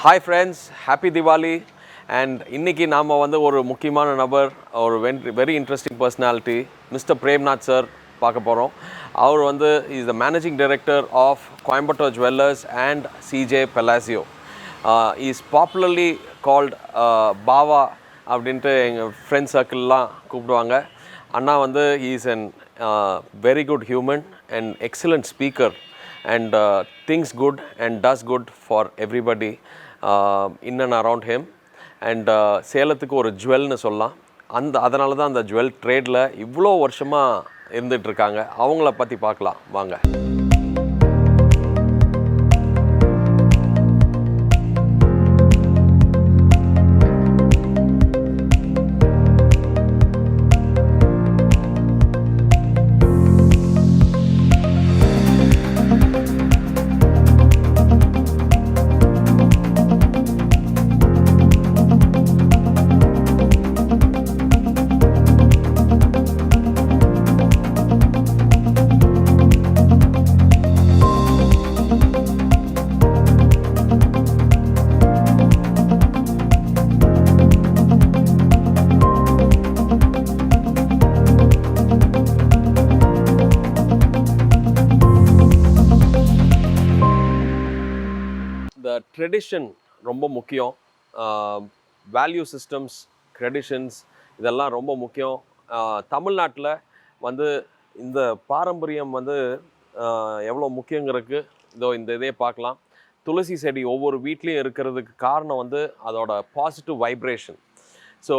Hi friends, happy Diwali. And இன்னைக்கு நாம வந்து ஒரு முக்கியமான நபர், ஒரு very interesting personality, Mr. Premnath sir பார்க்க போறோம். அவர் வந்து is the managing director of Coimbatore Jewellers and CJ Palacio. He is popularly called Bava அப்படின்ட்டு எங்கள் ஃப்ரெண்ட் சர்க்கிள்லாம் கூப்பிடுவாங்க. அண்ணா வந்து he is an very good human and excellent speaker and thinks good and does good for everybody in and around him. And சேலத்துக்கு ஒரு ஜுவல்னு சொல்லலாம். அதனால தான் அந்த ஜுவல் ட்ரேடில் இவ்வளோ வருஷமாக இருந்துகிட்ருக்காங்க. அவங்கள பற்றி பார்க்கலாம் வாங்க. ட்ரெடிஷன் ரொம்ப முக்கியம். வேல்யூ சிஸ்டம்ஸ், ட்ரெடிஷன்ஸ் இதெல்லாம் ரொம்ப முக்கியம். தமிழ்நாட்டில் வந்து இந்த பாரம்பரியம் வந்து எவ்வளோ முக்கியங்கிறதுக்கு இந்த இதே பார்க்கலாம். துளசி செடி ஒவ்வொரு வீட்லேயும் இருக்கிறதுக்கு காரணம் வந்து அதோட பாசிட்டிவ் வைப்ரேஷன். ஸோ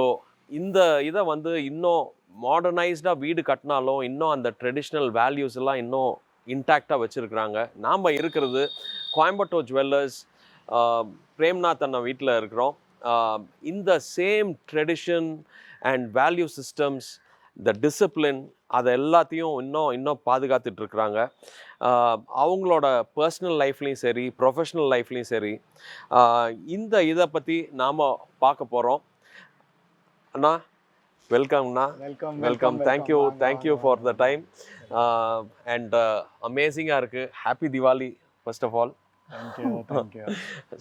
இந்த இதை வந்து இன்னும் மாடர்னைஸ்டாக வீடு கட்டினாலும் இன்னும் அந்த ட்ரெடிஷ்னல் வேல்யூஸ் எல்லாம் இன்னும் இன்டாக்டாக வச்சுருக்குறாங்க. நாம் இருக்கிறது கோயம்புத்தூர் ஜுவல்லர்ஸ் பிரேம்நாத் அண்ணா வீட்டில் இருக்கிறோம். இந்த same tradition and value systems, the discipline, அதை எல்லாத்தையும் இன்னும் பாதுகாத்துட்ருக்குறாங்க. அவங்களோட பர்சனல் லைஃப்லேயும் சரி, ப்ரொஃபஷ்னல் லைஃப்லேயும் சரி. இந்த இதை பற்றி நாம் பார்க்க போகிறோம். அண்ணா வெல்கம்ண்ணா. Welcome. Thank you for the time. And அமேசிங்காக இருக்குது. Happy Diwali first of all. Thank you.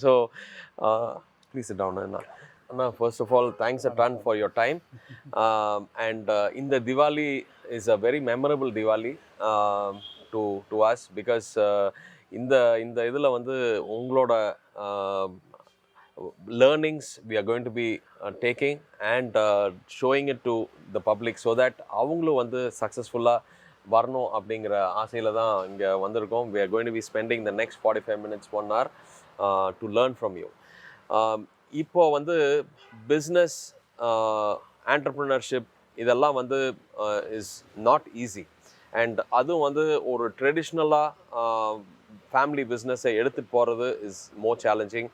So, please sit down, Anna. Anna, first of all, thanks a ton for your time. And in the Diwali is a very memorable Diwali to us because இந்த இதில் வந்து உங்களோட learnings we are going to be taking and showing it to the public so that அவங்களும் வந்து சக்ஸஸ்ஃபுல்லாக வரணும் அப்படிங்கிற ஆசையில் தான் இங்கே வந்திருக்கோம். We are going to be spending the next 45 minutes, 1 hour to learn from you. இப்போ வந்து பிஸ்னஸ், ஆண்டர்ப்ரினர்ஷிப் இதெல்லாம் வந்து இஸ் நாட் ஈஸி. அண்ட் அதுவும் வந்து ஒரு ட்ரெடிஷ்னலாக ஃபேமிலி பிஸ்னஸை எடுத்துகிட்டு போகிறது இஸ் மோர் சேலஞ்சிங்.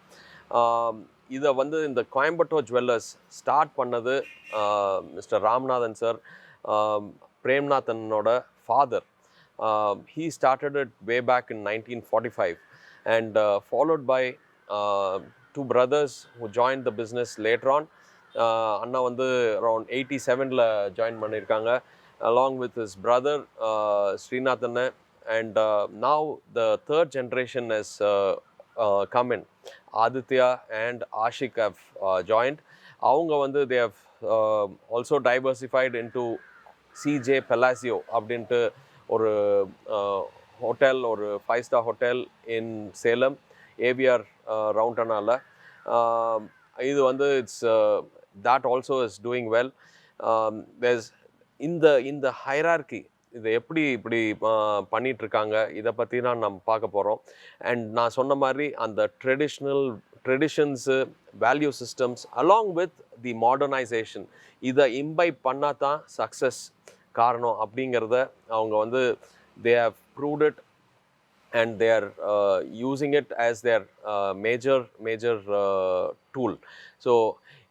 இதை வந்து இந்த கோயம்புத்தூர் ஜுவல்லர்ஸ் ஸ்டார்ட் பண்ணது மிஸ்டர் ராம்நாதன் சார், பிரேம்நாதனோட father. He started it way back in 1945 and followed by two brothers who joined the business later on. Anna வந்து around 87ல join பண்ணிருக்காங்க along with his brother Srinathana, and now the third generation has come in. Aditya and Ashik have joined. அவங்க வந்து they have also diversified into CJ Palacio அப்படின்ட்டு ஒரு hotel, ஒரு 5-star hotel இன் Salem AVR ரவுண்டனால. இது வந்து it's that also is doing well. there's இந்த hierarchy இதை இப்படி பண்ணிகிட்ருக்காங்க, இதை பற்றி தான் நம்ம பார்க்க போகிறோம். அண்ட் நான் சொன்ன மாதிரி அந்த traditions, value systems along with the modernisation இதை இம்பைப் பண்ணால் தான் சக்ஸஸ் காரணம் அப்படிங்கிறத அவங்க வந்து they have proved it and they are using it as their major tool. So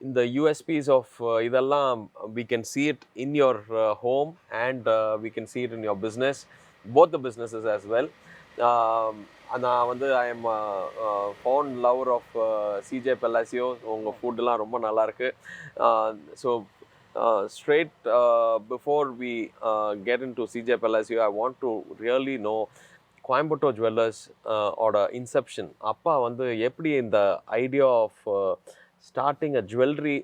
in the USPs of இதெல்லாம் we can see it in your home and we can see it in your business, both the businesses as well. நான் வந்து I am fond lover of CJ Palacio. உங்கள் ஃபுட்டெலாம் ரொம்ப நல்லாயிருக்கு. So straight before we get into CJ Palacio, I want to really know Coimbatore jewellers ஓட inception அப்பா வந்து எப்படி இந்த idea of starting a jewellery,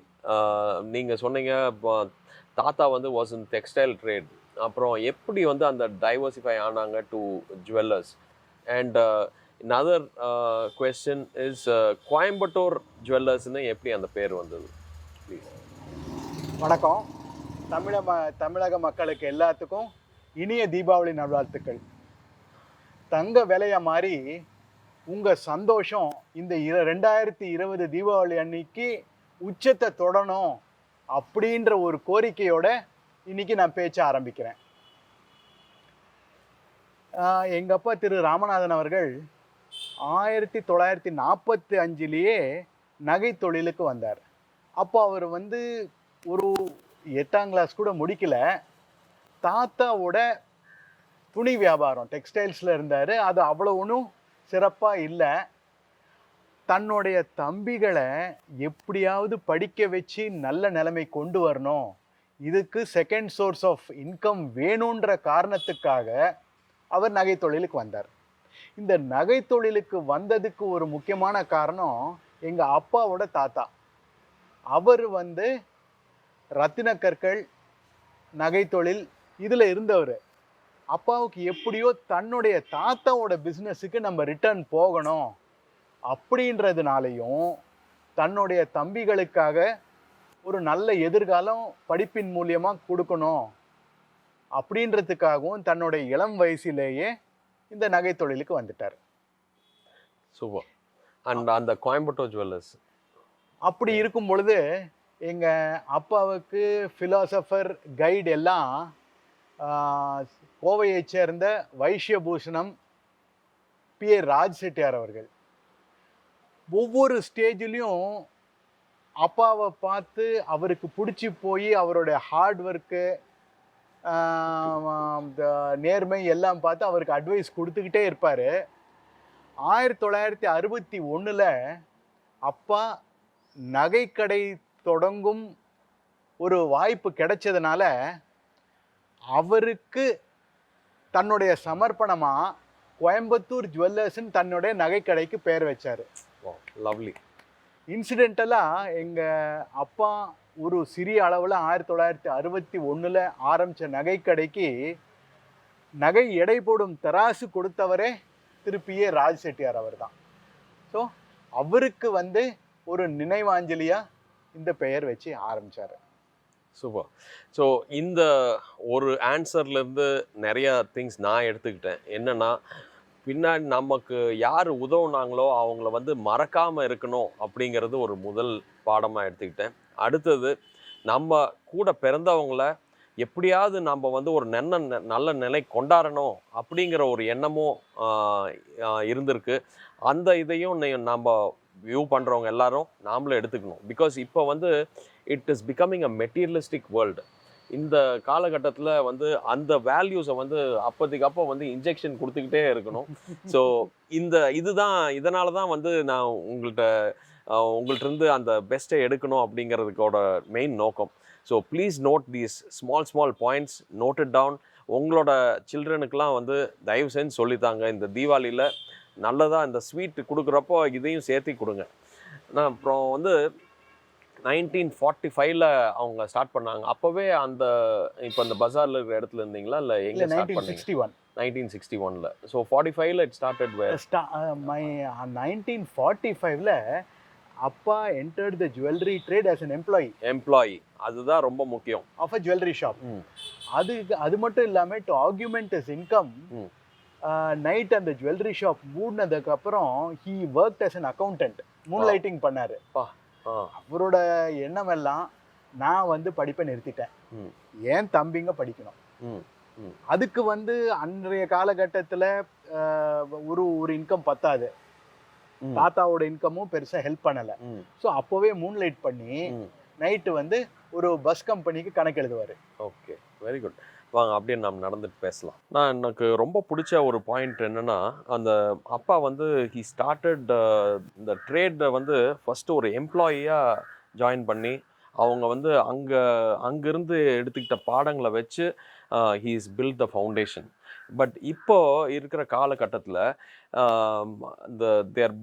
நீங்கள் சொன்னீங்க தாத்தா வந்து வாஸ் இன் டெக்ஸ்டைல் ட்ரேட், அப்புறம் எப்படி வந்து அந்த டைவர்சிஃபை ஆனாங்க to jewellers. And another question is கோயம்புத்தூர் ஜுவல்லர்ஸ்னு எப்படி அந்த பேர் வந்தது ப்ளீஸ்? வணக்கம். தமிழக மக்களுக்கு எல்லாத்துக்கும் இனிய தீபாவளி நல்வாழ்த்துக்கள். தங்க விலைய மாதிரி உங்கள் சந்தோஷம் இந்த 2020 தீபாவளி அன்னைக்கு உச்சத்தை தொடணும் அப்படின்ற ஒரு கோரிக்கையோட இன்னைக்கு நான் பேச்ச ஆரம்பிக்கிறேன். எங்கள் அப்பா திரு ராமநாதன் அவர்கள் 1945 நகை தொழிலுக்கு வந்தார். அப்போ அவர் வந்து ஒரு 8ஆம் கிளாஸ் கூட முடிக்கல. தாத்தாவோட துணி வியாபாரம் டெக்ஸ்டைல்ஸில் இருந்தார். அது அவ்வளோ ஒன்றும் சிறப்பாக இல்லை. தன்னுடைய தம்பிகளை எப்படியாவது படிக்க வச்சு நல்ல நிலைமை கொண்டு வரணும், இதுக்கு செகண்ட் சோர்ஸ் ஆஃப் இன்கம் வேணுன்ற காரணத்துக்காக அவர் நகை தொழிலுக்கு வந்தார். இந்த நகை தொழிலுக்கு வந்ததுக்கு ஒரு முக்கியமான காரணம் எங்கள் அப்பாவோட தாத்தா. அவர் வந்து ரத்தின கற்கள், நகை தொழில் இதில் இருந்தவர். அப்பாவுக்கு எப்படியோ தன்னுடைய தாத்தாவோட பிஸ்னஸுக்கு நம்ம ரிட்டர்ன் போகணும் அப்படின்றதுனாலையும், தன்னுடைய தம்பிகளுக்காக ஒரு நல்ல எதிர்காலம் படிப்பின் மூலியமாக கொடுக்கணும் அப்படின்றதுக்காகவும் தன்னுடைய இளம் வயசிலேயே இந்த நகை தொழிலுக்கு வந்துட்டார். சூப்பர். அண்ட் அந்த கோயம்புத்தூர் ஜுவல்லர்ஸ் அப்படி இருக்கும் பொழுது எங்கள் அப்பாவுக்கு ஃபிலாசபர் கைடு எல்லாம் கோவையை சேர்ந்த வைஷ்யபூஷணம் பி.ஏ. ராஜ் செட்டியார் அவர்கள். ஒவ்வொரு ஸ்டேஜ்லேயும் அப்பாவை பார்த்து அவருக்கு பிடிச்சி போய் அவருடைய ஹார்ட் ஒர்க்கு, நேர்மை எல்லாம் பார்த்து அவருக்கு அட்வைஸ் கொடுத்துக்கிட்டே இருப்பார். 1961 அப்பா நகைக்கடை தொடங்கும் ஒரு வாய்ப்பு கிடைச்சதுனால அவருக்கு தன்னுடைய சமர்ப்பணமாக கோயம்புத்தூர் ஜுவல்லர்ஸ்ன்னு தன்னுடைய நகைக்கடைக்கு பெயர் வச்சார். லவ்லி. இன்சிடென்டலாக எங்கள் அப்பா ஒரு சிறிய அளவில் 1961 ஆரம்பித்த நகைக்கடைக்கு நகை எடை போடும் தராசு கொடுத்தவரே திரு பி.ஏ. ராஜ் செட்டியார் அவர் தான். ஸோ அவருக்கு வந்து ஒரு நினைவாஞ்சலியாக இந்த பெயர் வச்சு ஆரம்பித்தார். சூப்பர். ஸோ இந்த ஒரு ஆன்சர்லேருந்து நிறையா திங்ஸ் நான் எடுத்துக்கிட்டேன். என்னென்னா, பின்னாடி நமக்கு யார் உதவுனாங்களோ அவங்கள வந்து மறக்காமல் இருக்கணும் அப்படிங்கிறது ஒரு முதல் பாடமாக எடுத்துக்கிட்டேன். அடுத்தது, நம்ம கூட பிறந்தவங்கள எப்படியாவது நம்ம வந்து ஒரு நல்ல நிலை கொண்டாடணும் அப்படிங்கிற ஒரு எண்ணமும் இருந்திருக்கு. அந்த இதையும் நம்ம வியூ பண்ணுறவங்க எல்லாரும் நாமளும் எடுத்துக்கணும். பிகாஸ் இப்போ வந்து it is becoming a materialistic world. இந்த காலகட்டத்தில் வந்து அந்த வேல்யூஸை வந்து அப்போதைக்கு வந்து இன்ஜெக்ஷன் கொடுத்துக்கிட்டே இருக்கணும். ஸோ இதனால தான் வந்து நான் உங்கள்கிட்ட அந்த பெஸ்ட்டை எடுக்கணும் அப்படிங்கிறதுக்கோட மெயின் நோக்கம். So please note these small points, note it down. உங்களோட சில்ட்ரனுக்கெலாம் வந்து தயவு செஞ்சு சொல்லித்தாங்க. இந்த தீபாவளியில் நல்லதாக இந்த ஸ்வீட் கொடுக்குறப்போ இதையும் சேர்த்து கொடுங்க. நான் அப்புறம் வந்து 1945 அவங்க ஸ்டார்ட் பண்ணாங்க. அப்போவே அந்த இப்போ அந்த பஜாரில் இருக்கிற இடத்துல இருந்தீங்களா, இல்லை எங்கே ஸ்டார்ட் பண்ணீங்க? 1961. ஸோ 45 இட் ஸ்டார்டட் வேர்? 1945 அப்பா entered the jewelry trade as an employee. அதுதான் ரொம்ப முக்கியம். of a jewelry shop. அது மட்டும் இல்லாமல் to augment his income, night அந்த ஜுவல்லரி ஷாப் மூடினதுக்கு அப்புறம் he worked as an accountant. Moonlighting பண்ணாரு. அவரோட எண்ணம் எல்லாம், நான் வந்து படிப்பை நிறுத்திட்டேன், ஏன் தம்பிங்க படிக்கணும். அதுக்கு வந்து அன்றைய காலகட்டத்தில் ஒரு இன்கம் பத்தாது. தாத்தாவோட இன்கமும் பெருசாக ஹெல்ப் பண்ணலை. ஸோ அப்போவே மூன்லைட் பண்ணி நைட்டு வந்து ஒரு பஸ் கம்பெனிக்கு கணக்கு எழுதுவார். Okay, very good. வாங்க அப்படியே நாம் நடந்துட்டு பேசலாம். எனக்கு ரொம்ப பிடிச்ச ஒரு பாயிண்ட் என்னென்னா, அந்த அப்பா வந்து ஹி ஸ்டார்டட் இந்த ட்ரேடை வந்து ஃபஸ்ட்டு ஒரு எம்ப்ளாயியாக ஜாயின் பண்ணி அவங்க வந்து அங்கிருந்து எடுத்துக்கிட்ட பாடங்களை வச்சு he is build the foundation. But இப்போ இருக்கிற காலகட்டத்தில் இந்த they're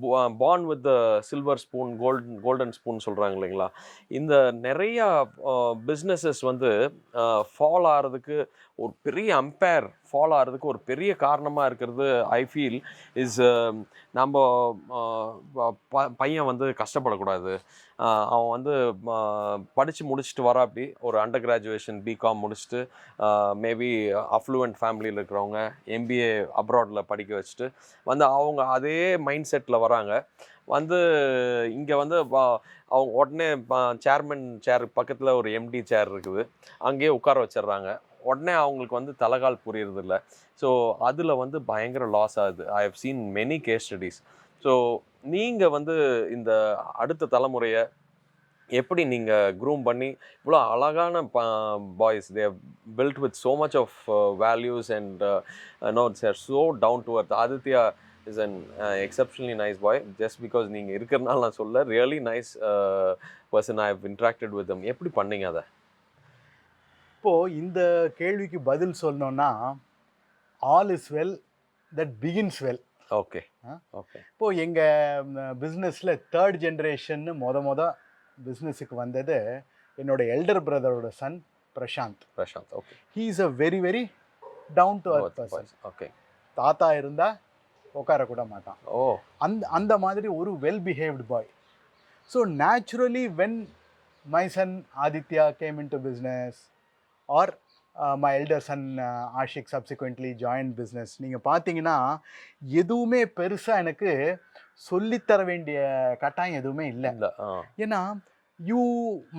born with the silver spoon golden spoon சொல்கிறாங்க இல்லைங்களா, இந்த நிறையா பிஸ்னஸஸ் வந்து ஃபால் ஆகிறதுக்கு ஒரு பெரிய ஃபால் ஆகிறதுக்கு ஒரு பெரிய காரணமாக இருக்கிறது ஐ ஃபீல் இஸ் நம்ம பையன் வந்து கஷ்டப்படக்கூடாது. அவன் வந்து படித்து முடிச்சுட்டு வரா, அப்படி ஒரு அண்டர் கிராஜுவேஷன் பிகாம் முடிச்சுட்டு மேபி அஃப்ளூவன்ட் ஃபேமிலியில் இருக்கிறவங்க எம்பிஏ அப்ராடில் படிக்க வச்சுட்டு வந்து அவங்க அதே மைண்ட் செட்டில் வராங்க. வந்து இங்கே வந்து அவங்க உடனே சேர்மன் சேர் பக்கத்தில் ஒரு எம்டி சேர் இருக்குது, அங்கேயே உட்கார வச்சிடுறாங்க. உடனே அவங்களுக்கு வந்து தலைகால் புரியறதில்ல. ஸோ அதில் வந்து பயங்கர லாஸ் ஆகுது. I have seen many case studies. So நீங்கள் வந்து இந்த அடுத்த தலைமுறையை எப்படி நீங்கள் க்ரூம் பண்ணி இவ்வளோ அழகான boys they built with so much of values and notes are so down to earth. Aditya is an exceptionally nice boy. Just because நீங்கள் இருக்கிறனால நான் சொல்ல, really nice person. I have interacted with them. எப்படி பண்ணீங்க அதை? இப்போது இந்த கேள்விக்கு பதில் சொல்லணுன்னா, all is well that begins well. Okay okay. இப்போது எங்கள் பிஸ்னஸில் தேர்ட் ஜென்ரேஷன்னு மொத பிஸ்னஸுக்கு வந்தது என்னோட எல்டர் பிரதரோட son Prashanth. Okay. He is a very very down to earth person. Okay. தாத்தா இருந்தால் உட்காரக்கூட மாட்டான். ஓ, அந்த மாதிரி ஒரு well behaved boy. So naturally when my son Aditya came into business or my elder son Ashik subsequently join business, நீங்கள் பார்த்தீங்கன்னா எதுவுமே பெருசாக எனக்கு சொல்லித்தர வேண்டிய கட்டாயம் எதுவுமே இல்லை. ஏன்னா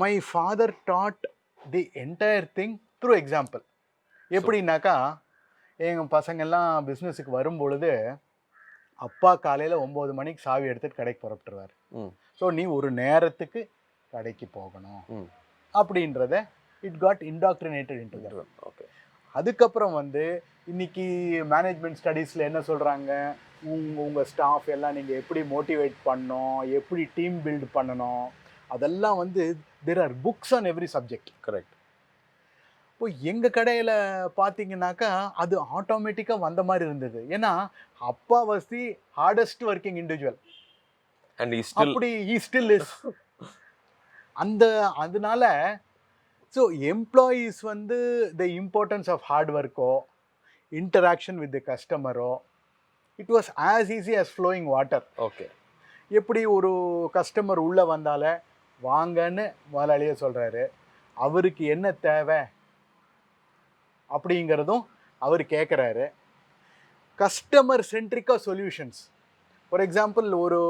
my father dot the entire thing through example. எப்படின்னாக்கா, எங்கள் பசங்கள்லாம் பிஸ்னஸுக்கு வரும்பொழுது அப்பா காலையில் 9 மணிக்கு சாவி எடுத்துகிட்டு கடைக்கு புறப்பட்டுருவார். ஸோ நீ ஒரு நேரத்துக்கு கடைக்கு போகணும் அப்படின்றத it got indoctrinated into that. Okay. அதுக்கப்புறம் வந்து இன்னைக்கு மேனேஜ்மெண்ட் ஸ்டடீஸில் என்ன சொல்கிறாங்க, உங்கள் ஸ்டாஃப் எல்லாம் நீங்கள் எப்படி மோட்டிவேட் பண்ணணும், எப்படி டீம் பில்ட் பண்ணணும், அதெல்லாம் வந்து there are books on every subject. Correct. இப்போ எங்கள் கடையில் பார்த்தீங்கன்னாக்கா அது ஆட்டோமேட்டிக்காக வந்த மாதிரி இருந்தது. ஏன்னா அப்பா was the hardest working individual and அப்படி ஹீ ஸ்டில் இஸ். அதனால ஸோ எம்ப்ளாயீஸ் வந்து த இம்பார்ட்டன்ஸ் ஆஃப் ஹார்ட் ஒர்க்கோ இன்டராக்ஷன் வித் த கஸ்டமரோ it was as easy as flowing water. Okay. எப்படி ஒரு கஸ்டமர் உள்ளே வந்தாலே வாங்கன்னு முதலாளியே சொல்கிறாரு, அவருக்கு என்ன தேவை அப்படிங்கிறதும் அவர் கேட்குறாரு. கஸ்டமர் சென்ட்ரிக்காக சொல்யூஷன்ஸ். ஃபார் எக்ஸாம்பிள், ஒரு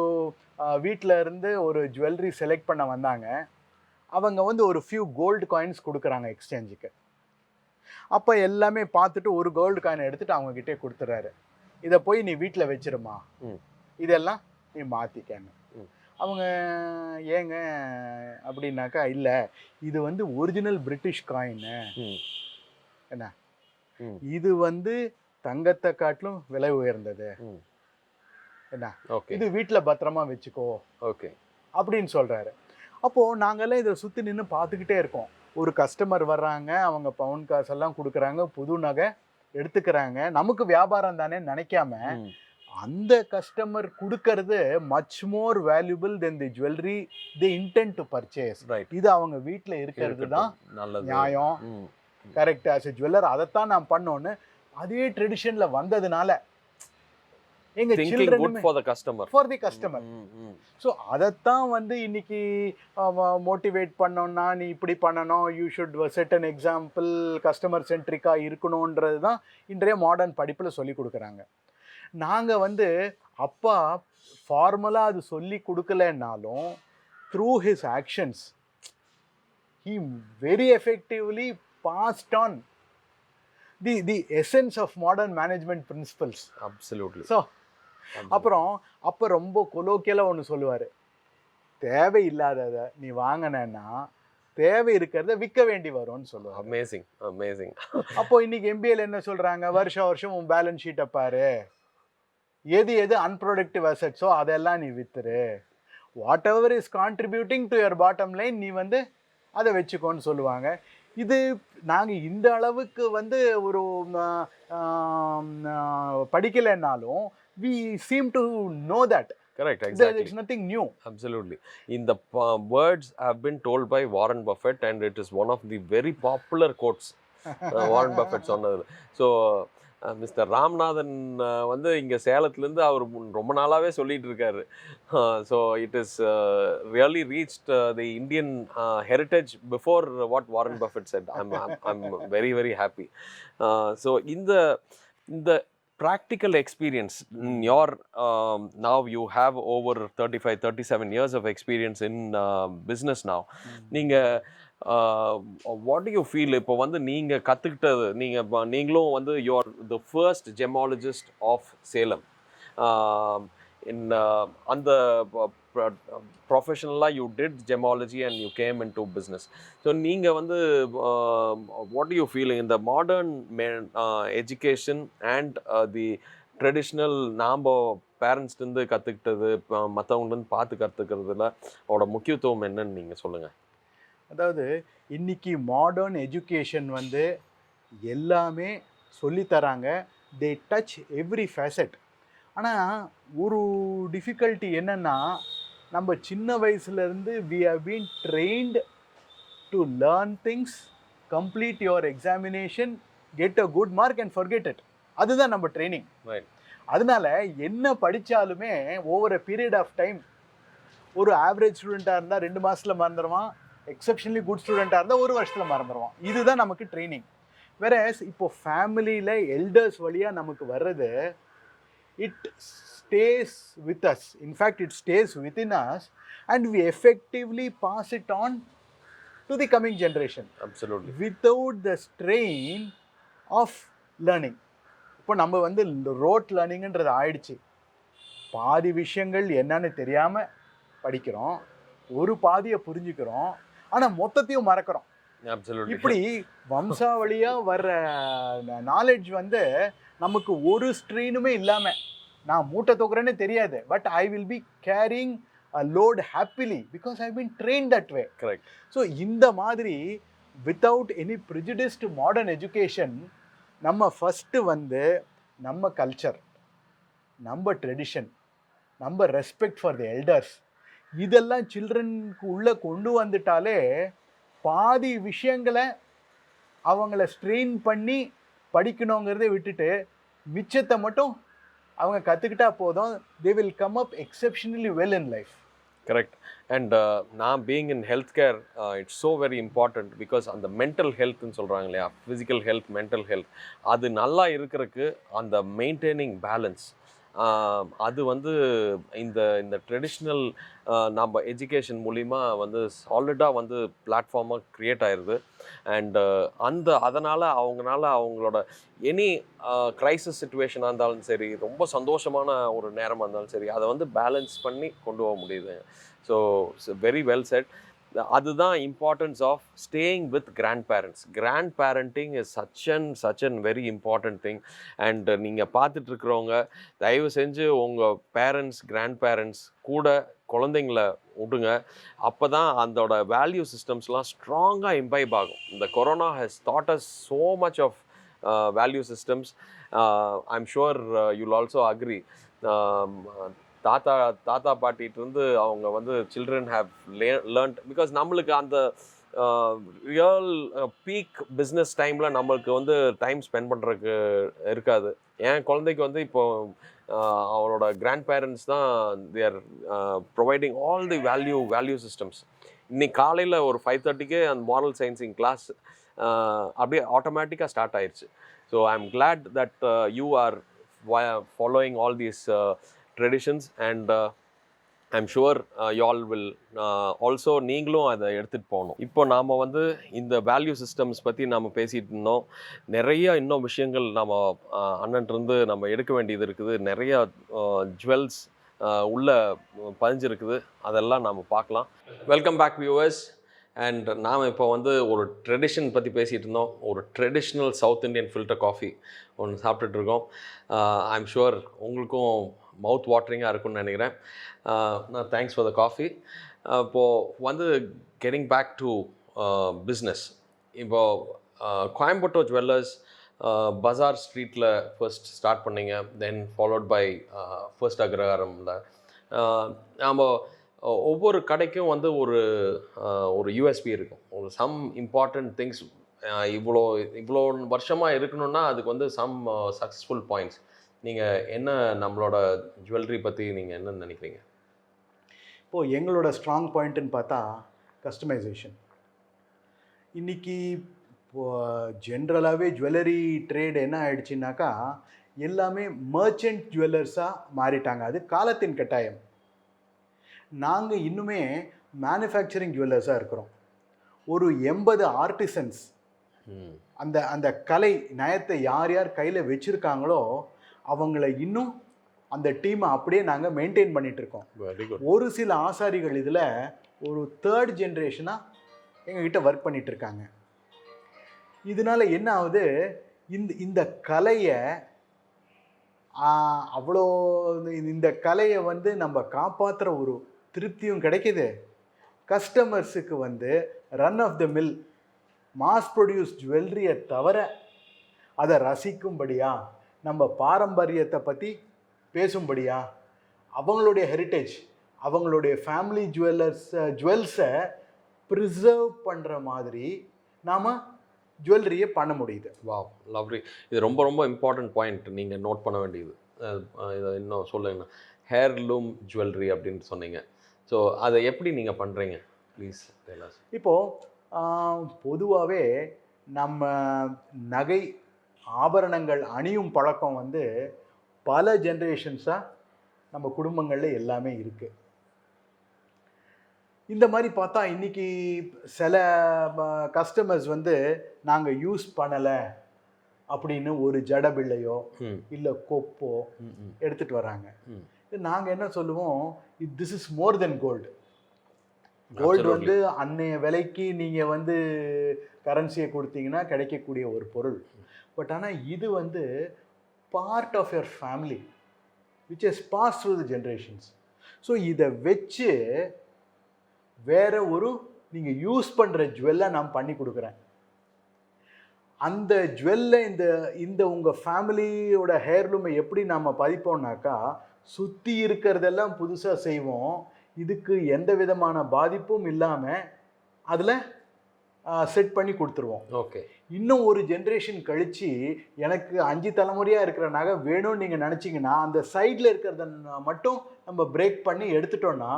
வீட்டில் இருந்து ஒரு ஜுவல்லரி செலக்ட் பண்ண வந்தாங்க. அவங்க வந்து ஒரு ஃபியூ கோல்டு காயின்ஸ் கொடுக்குறாங்க எக்ஸ்சேஞ்சுக்கு. அப்போ எல்லாமே பார்த்துட்டு ஒரு கோல்டு காயின் எடுத்துகிட்டு அவங்கக்கிட்டே கொடுத்துட்றாரு. இதை போய் நீ வீட்டில் வச்சிருமா, இதெல்லாம் நீ மாற்றிக்கன்னு. அவங்க ஏங்க அப்படின்னாக்கா, இல்லை இது வந்து ஒரிஜினல் பிரிட்டிஷ் காயின்னு, என்ன இது வந்து தங்கத்தை காட்டிலும் விலை உயர்ந்தது, என்ன இது வீட்டில் பத்திரமா வச்சுக்கோ ஓகே அப்படின்னு சொல்கிறாரு. அப்போது நாங்கள்லாம் இதை சுற்றி நின்று பார்த்துக்கிட்டே இருக்கோம். ஒரு கஸ்டமர் வர்றாங்க, அவங்க பவுன் காசெல்லாம் கொடுக்குறாங்க, புது நகை எடுத்துக்கிறாங்க, நமக்கு வியாபாரம் தானே நினைக்காம அந்த கஸ்டமர் கொடுக்கறது much more valuable then the jewellery the intend to purchase. இது அவங்க வீட்டில் இருக்கிறது தான் நியாயம், கரெக்ட். ஆஸ் எ ஜுவல்லர் அதைத்தான் நான் பண்ணோன்னு அதே ட்ரெடிஷனில் வந்ததுனால எங்க children for the customer. So அதைத்தான் வந்து இன்னைக்கு மோட்டிவேட் பண்ணோம்னா, நீ இப்படி பண்ணணும், you should set an example, customer சென்ட்ரிக்காக இருக்கணுன்றது தான் இன்றைய மாடர்ன் படிப்பில் சொல்லி கொடுக்குறாங்க. நாங்கள் வந்து அப்பா ஃபார்மலாக அது சொல்லி கொடுக்கலன்னாலும் through his actions he very effectively passed on the essence of modern management principles. Absolutely. So அப்புறம் அப்போ ரொம்ப கொலோக்கியலாக ஒன்று சொல்லுவார், தேவையில்லாததை நீ வாங்கினேன்னா தேவை இருக்கிறத விற்க வேண்டி வரும்னு சொல்லுவாங்க. Amazing amazing. அப்போ இன்னைக்கு எம்பிஏல என்ன சொல்கிறாங்க, வருஷம் உன் பேலன்ஸ் ஷீட்டை பாரு, எது அன்ப்ரொடக்டிவ் அசெட்ஸோ அதெல்லாம் நீ வித்துரு, whatever is contributing to your bottom line நீ வந்து அதை வச்சுக்கோன்னு சொல்லுவாங்க. இது நாங்கள் இந்த அளவுக்கு வந்து ஒரு படிக்கலைன்னாலும் we seem to know that. Correct, exactly. It's nothing new. Absolutely. In the words have been told by Warren Buffett, and it is one of the very popular quotes Warren Buffett சொன்னது. So mister Ramnathan வந்து இங்கே சேலத்துலேருந்து அவர் ரொம்ப நாளாகவே சொல்லிட்டு இருக்காரு. So it is really reached the Indian heritage before what Warren Buffett set. I'm very very happy. So இந்த practical experience in your now you have over 37 years of experience in business now. நீங்க what do you feel இப்போ வந்து நீங்க கத்துக்கிட்டது நீங்களும் வந்து you are the first gemologist of Salem in அந்த professionally you did gemology and you came into business. So நீங்க வந்து what do you feel in the modern education and the traditional நாம பேரண்ட்ஸ்லேருந்து கற்றுக்கிட்டது மற்றவங்கலேருந்து பார்த்து கற்றுக்கிறதுல அவரோட முக்கியத்துவம் என்னன்னு நீங்கள் சொல்லுங்கள். அதாவது இன்னைக்கு மாடர்ன் எஜுகேஷன் வந்து எல்லாமே சொல்லித்தராங்க. They touch every facet. ஆனால் ஒரு டிஃபிகல்ட்டி என்னென்னா, நம்ம சின்ன வயசுலேருந்து we have been trained to learn things, complete your examination, get a good mark and forget it. அதுதான் நம்ம ட்ரைனிங். அதனால என்ன படித்தாலுமே over a period of time, ஒரு ஆவரேஜ் ஸ்டூடெண்ட்டாக இருந்தால் 2 மாதத்தில் மறந்துடுவான், எக்ஸப்ஷனலி குட் ஸ்டூடெண்ட்டாக இருந்தால் 1 வருஷத்தில் மறந்துடுவான். இதுதான் நமக்கு ட்ரைனிங். வேற இப்போ ஃபேமிலியில் எல்டர்ஸ் வழியாக நமக்கு வர்றது, it stays with us. In fact, it stays within us and we effectively pass it on to the coming generation. Absolutely. Without the strain of learning. இப்போ நம்ம வந்து ரோட் லேர்னிங்ன்றது ஆயிடுச்சு. பாதி விஷயங்கள் என்னன்னு தெரியாமல் படிக்கிறோம், ஒரு பாதியை புரிஞ்சுக்கிறோம், ஆனால் மொத்தத்தையும் மறக்கிறோம். இப்படி வம்சாவளியாக வர்ற நாலேஜ் வந்து நமக்கு ஒரு ஸ்ட்ரெயினுமே இல்லாமல், நான் மூட்டை தூக்குறேன்னு தெரியாது, but I will be carrying a load happily because I been train that way. Correct. So இந்த மாதிரி without any prejudiced modern education நம்ம ஃபஸ்ட்டு வந்து நம்ம கல்ச்சர், நம்ம ட்ரெடிஷன், நம்ம ரெஸ்பெக்ட் ஃபார் தி எல்டர்ஸ், இதெல்லாம் சில்ட்ரனுக்கு உள்ளே கொண்டு வந்துட்டாலே பாதி விஷயங்களை அவங்கள ஸ்ட்ரெயின் பண்ணி படிக்கணுங்கிறத விட்டுட்டு மிச்சத்தை மட்டும் அவங்க கற்றுக்கிட்டா போதும். They will come up exceptionally well in life. Correct. And நான் being in health care it's so very important because அந்த மென்டல் ஹெல்த்னு சொல்கிறாங்க இல்லையா, ஃபிசிக்கல் ஹெல்த், மென்டல் ஹெல்த், அது நல்லா இருக்கிறதுக்கு அந்த மெயின்டைனிங் பேலன்ஸ், அது வந்து இந்த ட்ரெடிஷ்னல் நம்ம எஜுகேஷன் மூலிமா வந்து சாலிடாக வந்து பிளாட்ஃபார்மாக க்ரியேட் ஆயிடுது. அண்டு அதனால் அவங்களோட எனி க்ரைசிஸ் சுச்சுவேஷனாக இருந்தாலும் சரி, ரொம்ப சந்தோஷமான ஒரு நேரமாக இருந்தாலும் சரி, அதை வந்து பேலன்ஸ் பண்ணி கொண்டு போக முடியுது. So very well said. அதுதான் importance of staying with grandparents. Grandparenting is such an very important thing. And நீங்கள் பார்த்துட்ருக்கிறவங்க தயவு செஞ்சு உங்கள் பேரண்ட்ஸ், கிராண்ட் பேரண்ட்ஸ் கூட குழந்தைங்கள விடுங்க. அப்போ தான் அதோட வேல்யூ சிஸ்டம்ஸ்லாம் ஸ்ட்ராங்காக இம்பைப் ஆகும். இந்த corona has taught us so much of value systems. I am sure you'll also agree. தாத்தா பாட்டிகிட்டேருந்து அவங்க வந்து சில்ட்ரன் ஹேவ் லேர்ன்ட் பிகாஸ் நம்மளுக்கு அந்த ரியல் பீக் பிஸ்னஸ் டைமில் நம்மளுக்கு வந்து டைம் ஸ்பெண்ட் பண்ணுறதுக்கு இருக்காது. என் குழந்தைக்கு வந்து இப்போ அவரோட கிராண்ட் பேரண்ட்ஸ் தான் they are providing all the value systems. இன்னைக்கு காலையில் ஒரு 5:30க்கே அந்த மாரல் சயின்ஸிங் கிளாஸ் அப்படியே ஆட்டோமேட்டிக்காக ஸ்டார்ட் ஆயிடுச்சு. So I am glad that you are following all these traditions and I'm sure y'all will also நீங்களும் அதை எடுத்துகிட்டு போகணும். இப்போ நாம் வந்து இந்த வேல்யூ சிஸ்டம்ஸ் பற்றி நாம் பேசிகிட்டு இருந்தோம். நிறைய இன்னும் விஷயங்கள் நம்ம அண்ணன்ட்டு நம்ம எடுக்க வேண்டியது இருக்குது. நிறைய ஜுவல்ஸ் உள்ள பதிஞ்சிருக்குது, அதெல்லாம் நாம் பார்க்கலாம். Welcome back viewers. அண்ட் நாம் இப்போ வந்து ஒரு ட்ரெடிஷன் பற்றி பேசிகிட்டு இருந்தோம். ஒரு traditional south Indian filter coffee ஒன்று சாப்பிட்டுட்ருக்கோம். ஐ எம் ஷுர் உங்களுக்கும் மவுத் வாட்டரிங்காக இருக்குன்னு நினைக்கிறேன். நான் தேங்க்ஸ் ஃபார் த காஃபி. இப்போது வந்து கெட்டிங் பேக் டு பிஸ்னஸ். இப்போ கோயம்புத்தூர் ஜுவல்லர்ஸ் பஜார் ஸ்ட்ரீட்டில் ஃபர்ஸ்ட் ஸ்டார்ட் பண்ணீங்க, தென் ஃபாலோட் பை ஃபர்ஸ்ட் அக்ரஹாரமில். நாம் ஒவ்வொரு கடைக்கும் வந்து ஒரு ஒரு யூஎஸ்பி இருக்கும், ஒரு சம் இம்பார்ட்டண்ட் திங்ஸ். இவ்வளோ இவ்வளோ வருஷமாக இருக்கணும்னா அதுக்கு வந்து சம் சக்ஸஸ்ஃபுல் பாயிண்ட்ஸ். நீங்கள் என்ன நம்மளோட ஜுவல்லரி பற்றி நீங்கள் என்ன நினைக்கிறீங்க? இப்போது எங்களோட ஸ்ட்ராங் பாயிண்ட்டுன்னு பார்த்தா கஸ்டமைசேஷன். இன்றைக்கி இப்போது ஜென்ரலாகவே ஜுவல்லரி ட்ரேட் என்ன ஆயிடுச்சுனாக்கா எல்லாமே மர்ச்சன்ட் ஜுவல்லர்ஸாக மாறிட்டாங்க. அது காலத்தின் கட்டாயம். நாங்கள் இன்னுமே மேனுஃபேக்சரிங் ஜுவல்லர்ஸாக இருக்கிறோம். ஒரு 80 ஆர்டிசன்ஸ் அந்த அந்த கலை நயத்தை யார் யார் கையில் வச்சுருக்காங்களோ அவங்கள இன்னும் அந்த டீமை அப்படியே நாங்கள் மெயின்டைன் பண்ணிகிட்ருக்கோம். Very good. ஒரு சில ஆசாரிகள் இதில் ஒரு 3rd ஜென்ரேஷனாக எங்ககிட்ட ஒர்க் பண்ணிகிட்ருக்காங்க. இதனால் என்ன ஆகுது, இந்த கலையை அவ்வளோ இந்த கலையை வந்து நம்ம காப்பாற்றுற ஒரு திருப்தியும் கிடைக்கிது. கஸ்டமர்ஸுக்கு வந்து run of the mill mass produce ஜுவல்லரியை தவிர அதை ரசிக்கும்படியா, நம்ம பாரம்பரியத்தை பற்றி பேசும்படியா, அவங்களுடைய ஹெரிட்டேஜ், அவங்களுடைய ஃபேமிலி ஜுவல்ஸை ப்ரிசர்வ் பண்ணுற மாதிரி நாம் ஜுவல்லரியை பண்ண முடியுது. Wow, lovely. இது ரொம்ப ரொம்ப இம்பார்ட்டன்ட் பாயிண்ட் நீங்கள் நோட் பண்ண வேண்டியது. இதை இன்னும் சொல்லுங்கண்ணா, ஹேர்லூம் ஜுவல்லரி அப்படின்னு சொன்னீங்க. ஸோ அதை எப்படி நீங்கள் பண்ணுறீங்க ப்ளீஸ்? இப்போது பொதுவாகவே நம்ம நகை ஆபரணங்கள் அணியும் பழக்கம் வந்து பல ஜென்ரேஷன்ஸாக நம்ம குடும்பங்களில் எல்லாமே இருக்குது. இந்த மாதிரி பார்த்தா இன்றைக்கி சில கஸ்டமர்ஸ் வந்து நாங்கள் யூஸ் பண்ணலை அப்படின்னு ஒரு ஜடபிள்ளையோ இல்லை கொப்போ எடுத்துகிட்டு வராங்க. நாங்கள் என்ன சொல்லுவோம், this is more than gold. Gold வந்து அன்னைய விலைக்கு நீங்கள் வந்து கரன்சியை கொடுத்தீங்கன்னா கிடைக்கக்கூடிய ஒரு பொருள். பட் ஆனால் இது வந்து part of your family which is pass through the generations. So இதை வச்சு வேற ஒரு நீங்கள் யூஸ் பண்ணுற ஜுவல்லை நான் பண்ணி கொடுக்குறேன். அந்த ஜுவல்லை இந்த உங்கள் ஃபேமிலியோட ஹேர்லூமை எப்படி நாம் பதிப்போம்னாக்கா, சுற்றி இருக்கிறதெல்லாம் புதுசாக செய்வோம், இதுக்கு எந்த விதமான பாதிப்பும் இல்லாமல் அதில் செட் பண்ணி கொடுத்துருவோம். ஓகே. இன்னும் ஒரு ஜென்ரேஷன் கழித்து எனக்கு 5 தலைமுறையாக இருக்கிற நகை வேணும்னு நீங்கள் நினச்சிங்கன்னா அந்த சைடில் இருக்கிறத மட்டும் நம்ம பிரேக் பண்ணி எடுத்துட்டோன்னா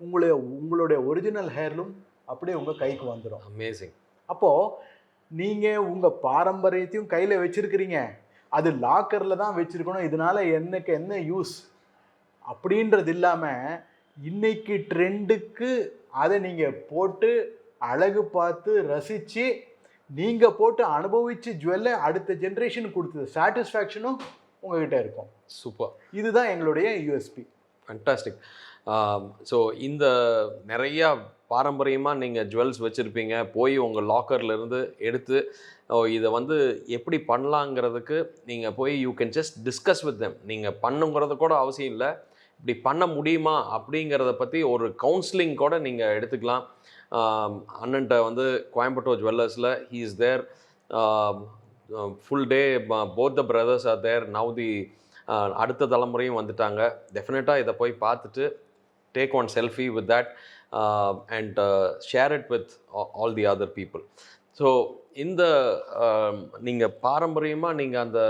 உங்களுடைய ஒரிஜினல் ஹேர்லூம் அப்படியே உங்கள் கைக்கு வந்துடும். அமேசிங். அப்போது நீங்கள் உங்கள் பாரம்பரியத்தையும் கையில் வச்சுருக்கிறீங்க, அது லாக்கரில் தான் வச்சுருக்கணும், இதனால் எனக்கு என்ன யூஸ் அப்படின்றது இல்லாமல் இன்னைக்கு ட்ரெண்டுக்கு அதை நீங்கள் போட்டு அழகு பார்த்து ரசித்து நீங்கள் போட்டு அனுபவித்து ஜுவல்லை அடுத்த ஜென்ரேஷனுக்கு கொடுத்தது சாட்டிஸ்ஃபேக்ஷனும் உங்கள்கிட்ட இருக்கும். சூப்பர். இதுதான் எங்களுடைய யூஎஸ்பி. ஃபேண்டாஸ்டிக். ஸோ இந்த நிறையா பாரம்பரியமாக நீங்கள் ஜுவல்ஸ் வச்சுருப்பீங்க, போய் உங்கள் லாக்கர்லேருந்து எடுத்து இதை வந்து எப்படி பண்ணலாங்கிறதுக்கு நீங்கள் போய் you can just discuss with them. நீங்கள் பண்ணுங்கிறது கூட அவசியம் இல்லை, இப்படி பண்ண முடியுமா அப்படிங்கிறத பற்றி ஒரு கவுன்சிலிங் கூட நீங்கள் எடுத்துக்கலாம். அண்ணன்ட்ட வந்து கோயம்புத்தூர் ஜுவல்லர்ஸில் he is there full day, both the brothers are there now. அடுத்த தலைமுறையும் வந்துட்டாங்க. டெஃபினட்டாக இதை போய் பார்த்துட்டு take one selfie with that and share it with all the other people. So இந்த நீங்கள் பாரம்பரியமாக நீங்கள் அந்த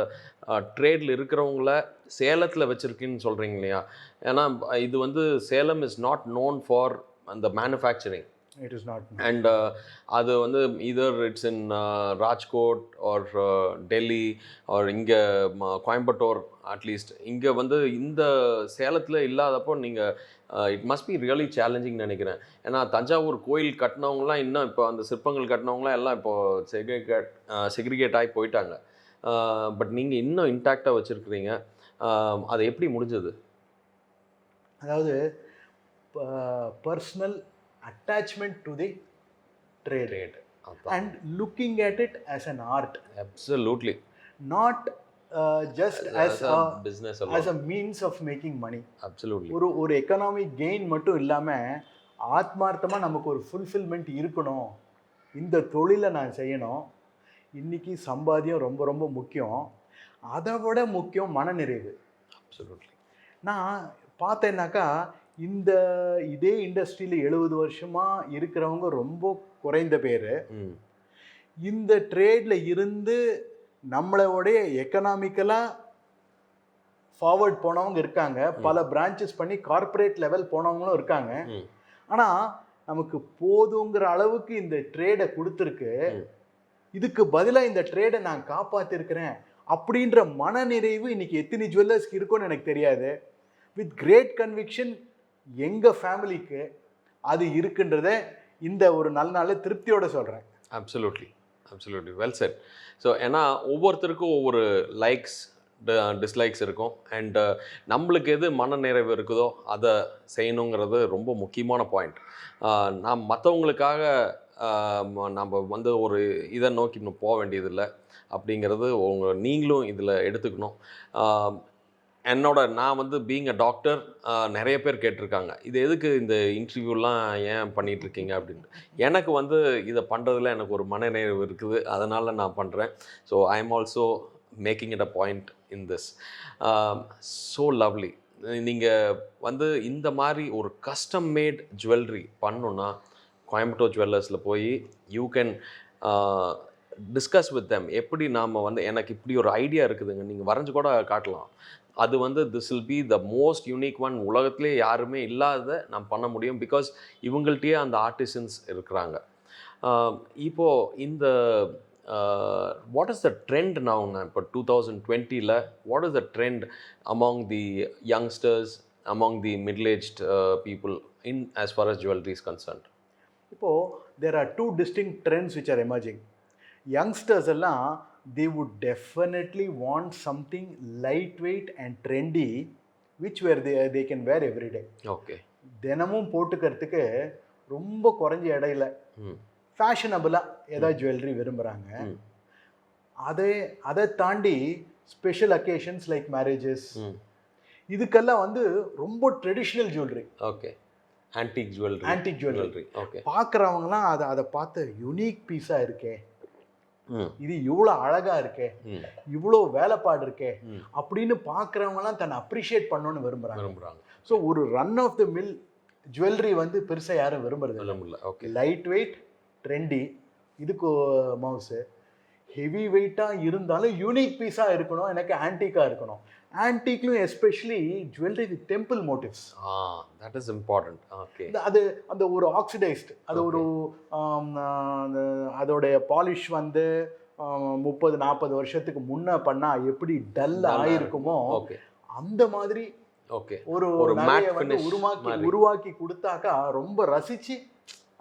ட்ரேடில் இருக்கிறவங்கள சேலத்தில் வச்சுருக்கீன்னு சொல்கிறீங்க இல்லையா? ஏன்னா இது வந்து Salem is not known for அந்த manufacturing. It is not. And அது வந்து either it's in Rajkot or Delhi or இங்கே கோயம்புத்தூர், அட்லீஸ்ட் இங்கே வந்து இந்த சேலத்தில் இல்லாதப்போ நீங்கள் it must be really challenging நினைக்கிறேன். ஏன்னா தஞ்சாவூர் கோயில் கட்டினவங்களாம் இன்னும் இப்போ அந்த சிற்பங்கள் கட்டினவங்களாம் எல்லாம் இப்போது செக்ரிகேட் ஆகி போயிட்டாங்க. பட் நீங்கள் இன்னும் இன்டாக்டாக வச்சுருக்கிறீங்க. அது எப்படி முடிஞ்சது? அதாவது personal attachment to the trade and looking at it as an art. Absolutely. Not just as a business alone. As a means of making money. Absolutely. ஒரு எக்கனாமிக் கெயின் மட்டும் இல்லாமல் ஆத்மார்த்தமாக நமக்கு ஒரு ஃபுல்ஃபில்மெண்ட் இருக்கணும் இந்த தொழிலை நான் செய்யணும். இன்னைக்கு சம்பாத்தியம் ரொம்ப ரொம்ப முக்கியம். அதை விட முக்கியம் மனநிறைவு. அப்சல்யூட்லி. நான் பார்த்தேன்னாக்கா இதே இண்டஸ்ட்ரியில் 70 வருஷமா இருக்கிறவங்க ரொம்ப குறைந்த பேர். இந்த ட்ரேட்ல இருந்து நம்மளோடைய எக்கனாமிக்கலாக ஃபார்வர்ட் போனவங்க இருக்காங்க. பல பிரான்ச்சஸ் பண்ணி கார்ப்பரேட் லெவல் போனவங்களும் இருக்காங்க. ஆனால் நமக்கு போதுங்கிற அளவுக்கு இந்த ட்ரேடை கொடுத்துருக்கு. இதுக்கு பதிலாக இந்த ட்ரேடை நான் காப்பாற்றிருக்கிறேன் அப்படின்ற மனநிறைவு இன்னைக்கு எத்தனை ஜுவல்லர்ஸ்க்கு இருக்குன்னு எனக்கு தெரியாது. வித் கிரேட் கன்விக்ஷன் எங்கள் ஃபேமிலிக்கு அது இருக்குன்றத இந்த ஒரு நல்ல நாளில் திருப்தியோடு சொல்கிறேன். Absolutely, absolutely, well set. So ஏன்னா ஒவ்வொருத்தருக்கும் ஒவ்வொரு லைக்ஸ் டிஸ்லைக்ஸ் இருக்கும். அண்ட் நம்மளுக்கு எது மன நிறைவு இருக்குதோ அதை செய்யணுங்கிறது ரொம்ப முக்கியமான பாயிண்ட். நாம் மற்றவங்களுக்காக நம்ம வந்து ஒரு இதை நோக்கி இன்னும் போக வேண்டியதில்லை அப்படிங்கிறது நீங்களும் இதில் எடுத்துக்கணும். நான் வந்து பீயிங் அ டாக்டர், நிறைய பேர் கேட்டிருக்காங்க, இது எதுக்கு இந்த இன்டர்வியூலாம் ஏன் பண்ணிகிட்ருக்கீங்க அப்படின்ட்டு. எனக்கு வந்து இதை பண்ணுறதுல எனக்கு ஒரு மனநிறைவு இருக்குது, அதனால் நான் பண்ணுறேன். So I am also making it a point in this. So lovely. நீங்கள் வந்து இந்த மாதிரி ஒரு கஸ்டம் மேட் ஜுவல்லரி பண்ணணுன்னா கோயம்புத்தூர் ஜுவல்லர்ஸில் போய் you can discuss with them. எப்படி நாம் வந்து எனக்கு இப்படி ஒரு ஐடியா இருக்குதுங்க, நீங்கள் வரைஞ்சி கூட காட்டலாம். அது வந்து this will be the most unique one. உலகத்திலே யாருமே இல்லாத நான் பண்ண முடியும். பிகாஸ் இவங்கள்ட்டயே அந்த ஆர்டிசன்ஸ் இருக்கிறாங்க. இப்போது இந்த வாட் இஸ் த ட்ரெண்ட் நவுங்க? இப்போ 2020 what is the trend among the youngsters, among the middle aged people in as far as jewelry is concerned? இப்போது there are two distinct trends which are emerging. Youngsters எல்லாம் they would definitely want something lightweight and trendy which they can wear every day. Okay. தினமும் போட்டுக்கிறதுக்கு ரொம்ப குறைஞ்ச இடையில ஃபேஷனபிளாக ஏதாவது jewellery விரும்புகிறாங்க. அதை தாண்டி ஸ்பெஷல் அக்கேஷன்ஸ் லைக் மேரேஜஸ், இதுக்கெல்லாம் வந்து ரொம்ப traditional jewellery. Okay. Antique jewellery. Okay. பார்க்குறவங்களாம் அதை பார்த்து யூனிக் பீஸாக இருக்கே, இது இவ்வளோ அழகா இருக்கே, இவ்வளோ வேலைப்பாடு இருக்கே அப்படின்னு பார்க்குறவங்கலாம் தன்னை அப்ரிஷியேட் பண்ணணும்னு விரும்புகிறாங்க. ஸோ ஒரு run of the mill jewellery வந்து பெருசாக யாரும் விரும்புறது இல்லை. ஓகே. லைட் வெயிட், ட்ரெண்டி, இதுக்கு மவுஸு ஹெவி வெயிட்டாக இருந்தாலும் யூனிக் பீஸாக இருக்கணும், எனக்கு ஆன்டிக்காக இருக்கணும். ஆன்டிக்லையும் especially jewellery with temple motifs. That is important. Okay. அது அந்த ஒரு ஆக்சிடைஸ்டு, அது ஒரு அதோடைய பாலிஷ் வந்து 30-40 வருஷத்துக்கு முன்ன பண்ணால் எப்படி டல் ஆகிருக்குமோ அந்த மாதிரி ஒரு நகையை வந்து உருவாக்கி கொடுத்தாக்கா ரொம்ப ரசித்து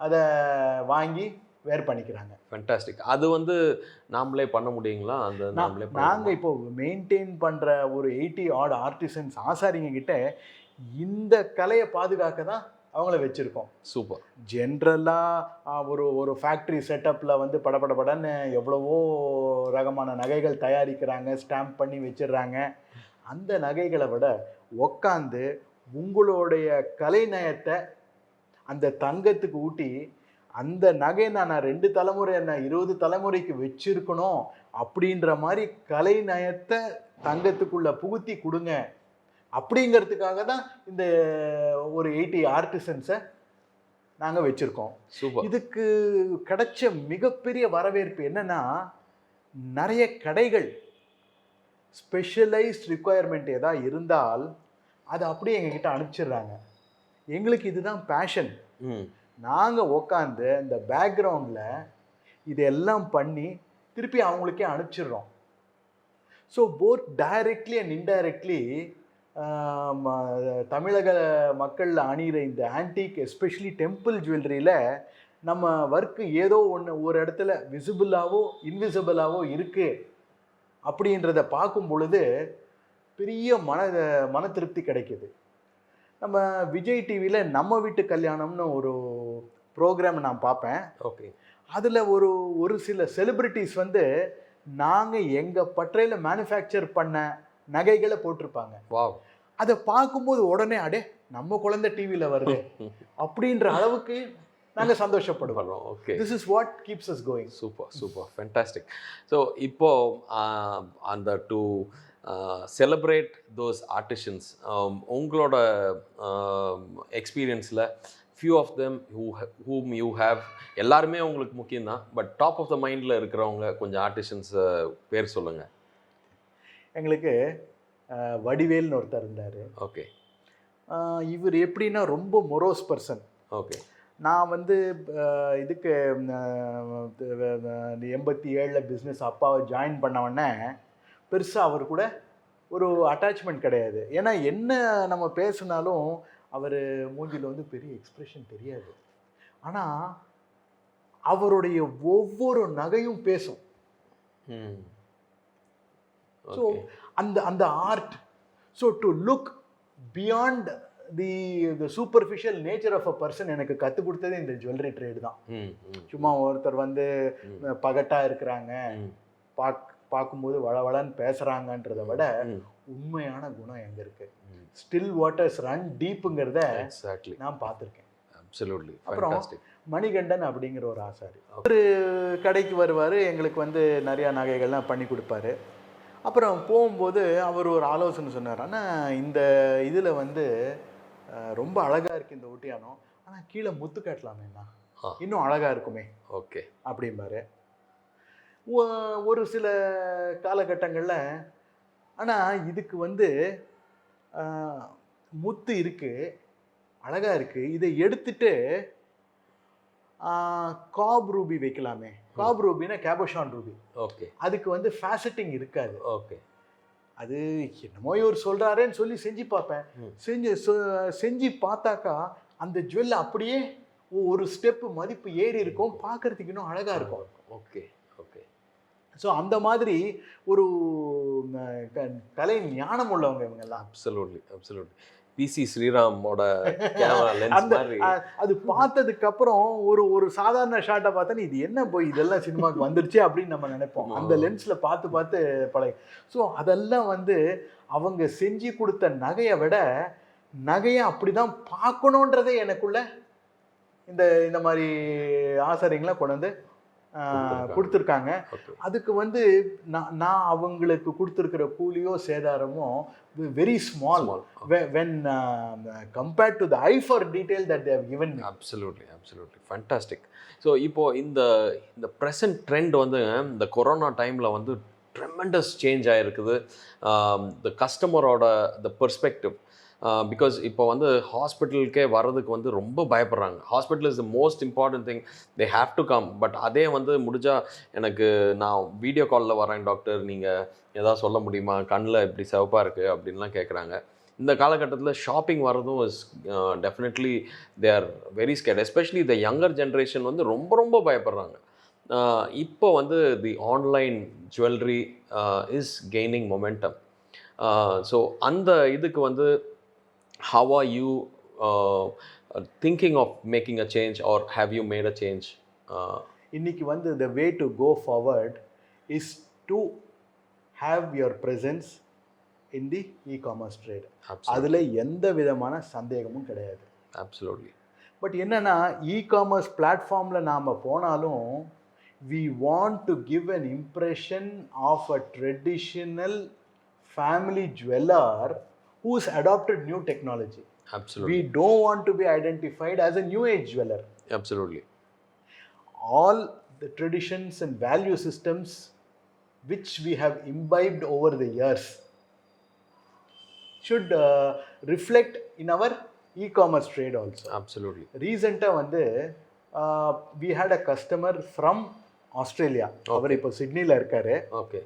அதை வாங்கி வேர் பண்ணிக்கிறாங்க. ஃபேண்டாஸ்டிக். அது வந்து நாமளே பண்ண முடியுங்களா? அந்த நாங்கள் இப்போ மெயின்டைன் பண்ணுற ஒரு 80 ஆட் ஆர்டிசன்ஸ் ஆசாரிங்க கிட்ட இந்த கலையை பாதுகாக்க தான் அவங்கள வச்சுருக்கோம். சூப்பர். ஜென்ரலாக ஒரு ஃபேக்ட்ரி செட்டப்பில் வந்து படபடன்னு எவ்வளவோ ரகமான நகைகள் தயாரிக்கிறாங்க, ஸ்டாம்ப் பண்ணி வச்சிடுறாங்க. அந்த நகைகளை விட உக்காந்து உங்களுடைய கலைநயத்தை அந்த தங்கத்துக்கு ஊட்டி அந்த நகை நான் 2 தலைமுறை 20 தலைமுறைக்கு வச்சிருக்கணும் அப்படின்ற மாதிரி கலை நயத்தை தங்கத்துக்குள்ள புகுத்தி கொடுங்க அப்படிங்கிறதுக்காக தான் இந்த ஒரு 80 ஆர்டிசன்ஸை நாங்கள் வச்சுருக்கோம். இதுக்கு கிடைச்ச மிகப்பெரிய வரவேற்பு என்னன்னா, நிறைய கடைகள் ஸ்பெஷலைஸ்ட் ரிக்குவயர்மெண்ட் ஏதாவது இருந்தால் அதை அப்படியே எங்ககிட்ட அனுப்பிச்சிடுறாங்க. எங்களுக்கு இதுதான் பேஷன். நாங்கள் உக்காந்து இந்த பேக்ரவுண்டில் இதெல்லாம் பண்ணி திருப்பி அவங்களுக்கே அனுப்பிச்சிடுறோம். So both directly and indirectly தமிழக மக்களில் அணிகிற இந்த ஆன்டிக் எஸ்பெஷலி டெம்பிள் ஜுவல்லரியில் நம்ம ஒர்க்கு ஏதோ ஒரு இடத்துல விசிபிளாவோ இன்விசிபிளாவோ இருக்குது அப்படின்றத பார்க்கும் பொழுது பெரிய மன திருப்தி கிடைக்கிது. நம்ம விஜய் டிவியில் நம்ம வீட்டு கல்யாணம்னு ஒரு ப்ரோக்ராம் நான் பார்ப்பேன். ஓகே. அதில் ஒரு சில செலிப்ரிட்டிஸ் வந்து நாங்கள் எங்கள் பட்டறையில் மேனுஃபேக்சர் பண்ண நகைகளை போட்டிருப்பாங்க. வாவ். அதை பார்க்கும்போது உடனே நம்ம குழந்தை டிவியில் வருது அப்படின்ற அளவுக்கு நாங்கள் சந்தோஷப்படுவோம். பண்ணுறோம். Okay, this is what keeps us going. Super fantastic. So இப்போ அந்த டு செலிப்ரேட் தோஸ் ஆர்டிஷன்ஸ், உங்களோட எக்ஸ்பீரியன்ஸில் few of them whom you have, எல்லாருமே உங்களுக்கு முக்கியம்தான், பட் டாப் ஆஃப் த மைண்டில் இருக்கிறவங்க கொஞ்சம் ஆர்டிஷன்ஸ் பேர் சொல்லுங்கள். எங்களுக்கு வடிவேல்னு ஒருத்தர் இருந்தார். ஓகே. இவர் எப்படின்னா ரொம்ப மொரோஸ் பர்சன். ஓகே. நான் வந்து இதுக்கு 87 பிஸ்னஸ் அப்பாவை ஜாயின் பண்ண பெருசாக அவர் கூட ஒரு அட்டாச்மெண்ட் கிடையாது. ஏன்னா என்ன நம்ம பேசினாலும் அவர் மூஞ்சியில் வந்து பெரிய எக்ஸ்பிரஷன் தெரியாது. ஆனால் அவருடைய ஒவ்வொரு நகையும் பேசும். ஸோ அந்த art, so to look beyond the superficial nature of a person எனக்கு கற்றுக் கொடுத்தது இந்த ஜுவல்லரி ட்ரேடு தான். சும்மா ஒருத்தர் வந்து பகட்டாக இருக்கிறாங்க, பார்க்கும்போது வளவளன்னு பேசுகிறாங்கன்றதை விட உண்மையான குணம் எங்கே இருக்குது, ஸ்டில் வாட்டர்ஸ் ரன் டீப்புங்கிறத நான் பார்த்துருக்கேன். அப்புறம் மணிகண்டன் அப்படிங்கிற ஒரு ஆசாரி, ஒரு கடைக்கு வருவார், எங்களுக்கு வந்து நிறையா நகைகள்லாம் பண்ணி கொடுப்பாரு. அப்புறம் போகும்போது அவர் ஒரு ஆலோசனை சொன்னார். ஆனால் இந்த இதில் வந்து ரொம்ப அழகாக இருக்குது இந்த ஒட்டியானம், ஆனால் கீழே முத்து காட்டலாமேண்ணா, இன்னும் அழகாக இருக்குமே. ஓகே அப்படிம்பாரு. ஒரு சில காலகட்டங்களில் ஆனால் இதுக்கு வந்து முத்து இருக்குது, அழகாக இருக்குது, இதை எடுத்துட்டு காப் ரூபி வைக்கலாமே. காப் ரூபினா கேபோஷான் ரூபி. ஓகே. அதுக்கு வந்து ஃபேசட்டிங் இருக்காது. ஓகே. அது என்னமோ இவர் சொல்கிறாரேன்னு சொல்லி செஞ்சு பார்ப்பேன். செஞ்சு பார்த்தாக்கா அந்த ஜுவல் அப்படியே ஒரு ஸ்டெப்பு மதிப்பு ஏறி இருக்கும், பார்க்குறதுக்கு இன்னும் அழகாக இருக்கும். Okay okay. ஸோ அந்த மாதிரி ஒரு கலை ஞானம் உள்ளவங்க இவங்கெல்லாம். அப்சல்யூட்லி. பிசி ஸ்ரீராமோட கேமரா லென்ஸ் மாதிரி. அது பார்த்ததுக்கு அப்புறம் ஒரு சாதாரண ஷாட்டை பார்த்தா இது என்ன போய் இதெல்லாம் சினிமாவுக்கு வந்துருச்சு அப்படின்னு நம்ம நினைப்போம். அந்த லென்ஸ்ல பார்த்து பழகி. ஸோ அதெல்லாம் வந்து அவங்க செஞ்சு கொடுத்த நகையை விட நகையை அப்படிதான் பார்க்கணுன்றதே எனக்குள்ள இந்த மாதிரி ஆசாரிங்களாம் கொண்டு வந்து கொடுத்துருக்காங்க. அதுக்கு வந்து நான் அவங்களுக்கு கொடுத்துருக்கிற கூலியோ சேதாரமோ very small when compared to the eye for detail that they have given me. Absolutely fantastic. So இப்போ இந்த ப்ரெசன்ட் ட்ரெண்ட் வந்து இந்த கொரோனா டைமில் வந்து ட்ரெமெண்டஸ் சேஞ்ச் ஆகிருக்குது. த கஸ்டமரோட த பெர்ஸ்பெக்டிவ், பிகாஸ் இப்போ வந்து ஹாஸ்பிட்டலுக்கே வர்றதுக்கு வந்து ரொம்ப பயப்படுறாங்க. Hospital is the most important thing, they have to come. But அதே வந்து முடிஞ்சால் எனக்கு நான் வீடியோ காலில் வரேன் டாக்டர், நீங்கள் எதாவது சொல்ல முடியுமா, கண்ணில் இப்படி சிவப்பாக இருக்குது அப்படின்லாம் கேட்குறாங்க. இந்த காலகட்டத்தில் ஷாப்பிங் வர்றதும் is definitely they are very scared. Especially the younger generation வந்து ரொம்ப பயப்படுறாங்க. இப்போ வந்து the online jewellery is gaining momentum. So அந்த இதுக்கு வந்து how are you thinking of making a change, or have you made a change? இன்னைக்கு வந்து the way to go forward is to have your presence in the e-commerce trade. அதில் எந்த விதமான சந்தேகமும் கிடையாது. Absolutely. பட் என்னன்னா e-commerce பிளாட்ஃபார்மில் நாம் போனாலும் we want to give an impression of a traditional family jeweler who's adopted new technology. Absolutely. We don't want to be identified as a new age jeweler. Absolutely. All the traditions and value systems which we have imbibed over the years should reflect in our e-commerce trade also. Absolutely. Recently வந்து we had a customer from Australia. அவர் இப்போ சிட்னியில் இருக்காரு. Okay.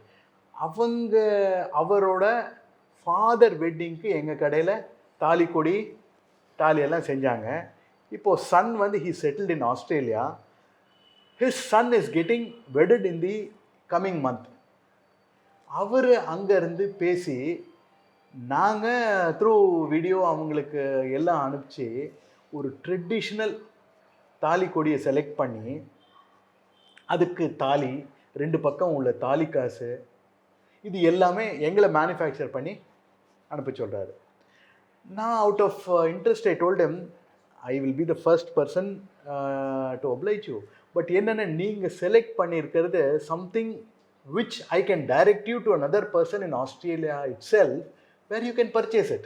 அவரோட father வெட்டிங்க்கு எங்கள் கடையில் தாலியெல்லாம் செஞ்சாங்க. இப்போது son வந்து he settled in Australia. His son is getting wedded in the coming month. அவர் அங்கேருந்து பேசி நாங்கள் த்ரூ வீடியோ அவங்களுக்கு எல்லாம் அனுப்பிச்சு ஒரு ட்ரெடிஷ்னல் தாலி கொடியை செலக்ட் பண்ணி அதுக்கு தாலி, 2 பக்கம் உள்ள தாலி காசு, இது எல்லாமே எங்களை மேனுஃபேக்சர் பண்ணி அனுப்ப சொல்கிறாரு. நான் out of interest I told him, I will be the first person to oblige you. பட் என்னென்ன நீங்கள் செலக்ட் பண்ணியிருக்கிறது something which I can direct you to another person in Australia itself where you can purchase it.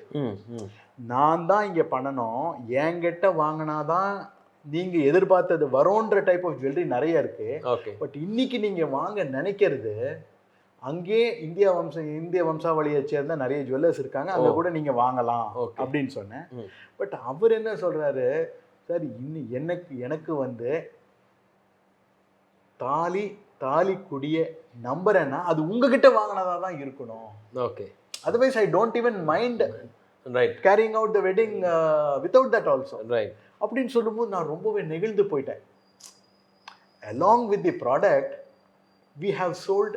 நான் தான் இங்கே பண்ணணும், என்கிட்ட வாங்கினாதான் நீங்கள் எதிர்பார்த்தது வரோன்ற டைப் ஆஃப் ஜுவல்லரி நிறைய இருக்குது. பட் இன்னைக்கு நீங்கள் வாங்க நினைக்கிறது அங்கே இந்திய வம்சாவளியை சேர்ந்த நிறைய ஜுவல்லர்ஸ் இருக்காங்க, அங்கே கூட நீங்கள் வாங்கலாம் அப்படின்னு சொன்னேன். பட் அவர் என்ன சொல்கிறாரு, சார் இன்னும் எனக்கு வந்து தாலி குடிய நம்புறேன்னா அது உங்ககிட்ட வாங்கினதா தான் இருக்கணும். Okay, otherwise I don't even mind right carrying out the wedding without that also. Right அப்படின்னு சொல்லும்போது நான் ரொம்பவே நெகிழ்ந்து போயிட்டேன். along with the product we have sold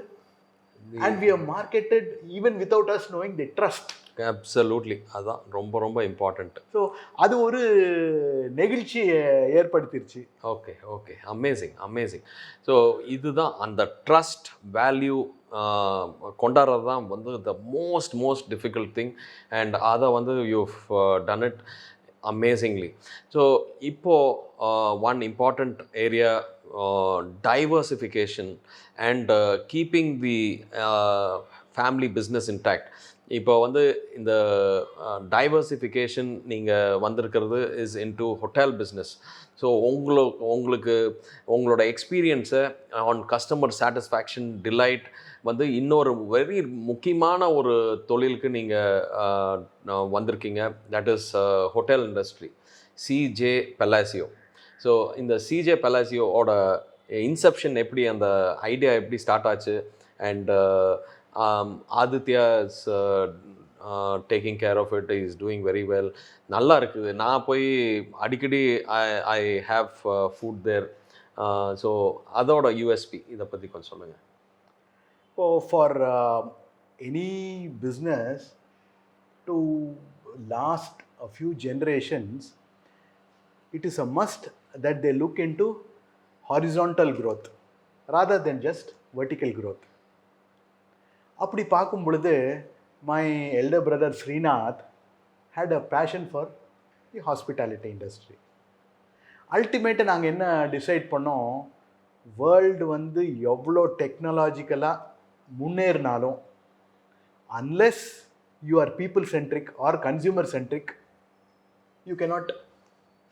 and we have marketed even without us knowing the trust. Absolutely, அதுதான் ரொம்ப ரொம்ப important. So அது ஒரு நெகிழ்ச்சியை ஏற்படுத்திருச்சு. ஓகே ஓகே, அமேசிங் அமேசிங். ஸோ இதுதான் அந்த ட்ரஸ்ட் வேல்யூ கொண்டாடுறது தான் வந்து the most difficult thing. And அதை வந்து you done it amazingly. So இப்போது one important area, diversification and keeping the family business intact. இப்போ வந்து இந்த டைவர்சிஃபிகேஷன் நீங்கள் வந்திருக்கிறது is into hotel business. So உங்களுக்கு உங்களோட எக்ஸ்பீரியன்ஸை ஆன் கஸ்டமர் சாட்டிஸ்ஃபேக்ஷன் டிலைட் வந்து இன்னொரு வெரி முக்கியமான ஒரு தொழிலுக்கு நீங்கள் வந்திருக்கீங்க. That is hotel industry, CJ Bellagio. So இந்த சிஜே பெலாசியோட இன்செப்ஷன் எப்படி, அந்த ஐடியா எப்படி ஸ்டார்ட் ஆச்சு? And Aditya is taking care of it, is doing very well. நல்லா இருக்குது. நான் போய் அடிக்கடி I have food there. So அதோட யூஎஸ்பி இதை பற்றி கொஞ்சம் சொல்லுங்கள். இப்போ for any business to last a few generations it is a must that they look into horizontal growth rather than just vertical growth. அப்படி பார்க்கும் பொழுது my elder brother Srinath had a passion for the hospitality industry. அல்டிமேட்டாக நாங்கள் என்ன decide பண்ணோம், world வந்து எவ்வளோ டெக்னாலஜிக்கலாக முன்னேறினாலும் unless you are people centric or consumer centric you cannot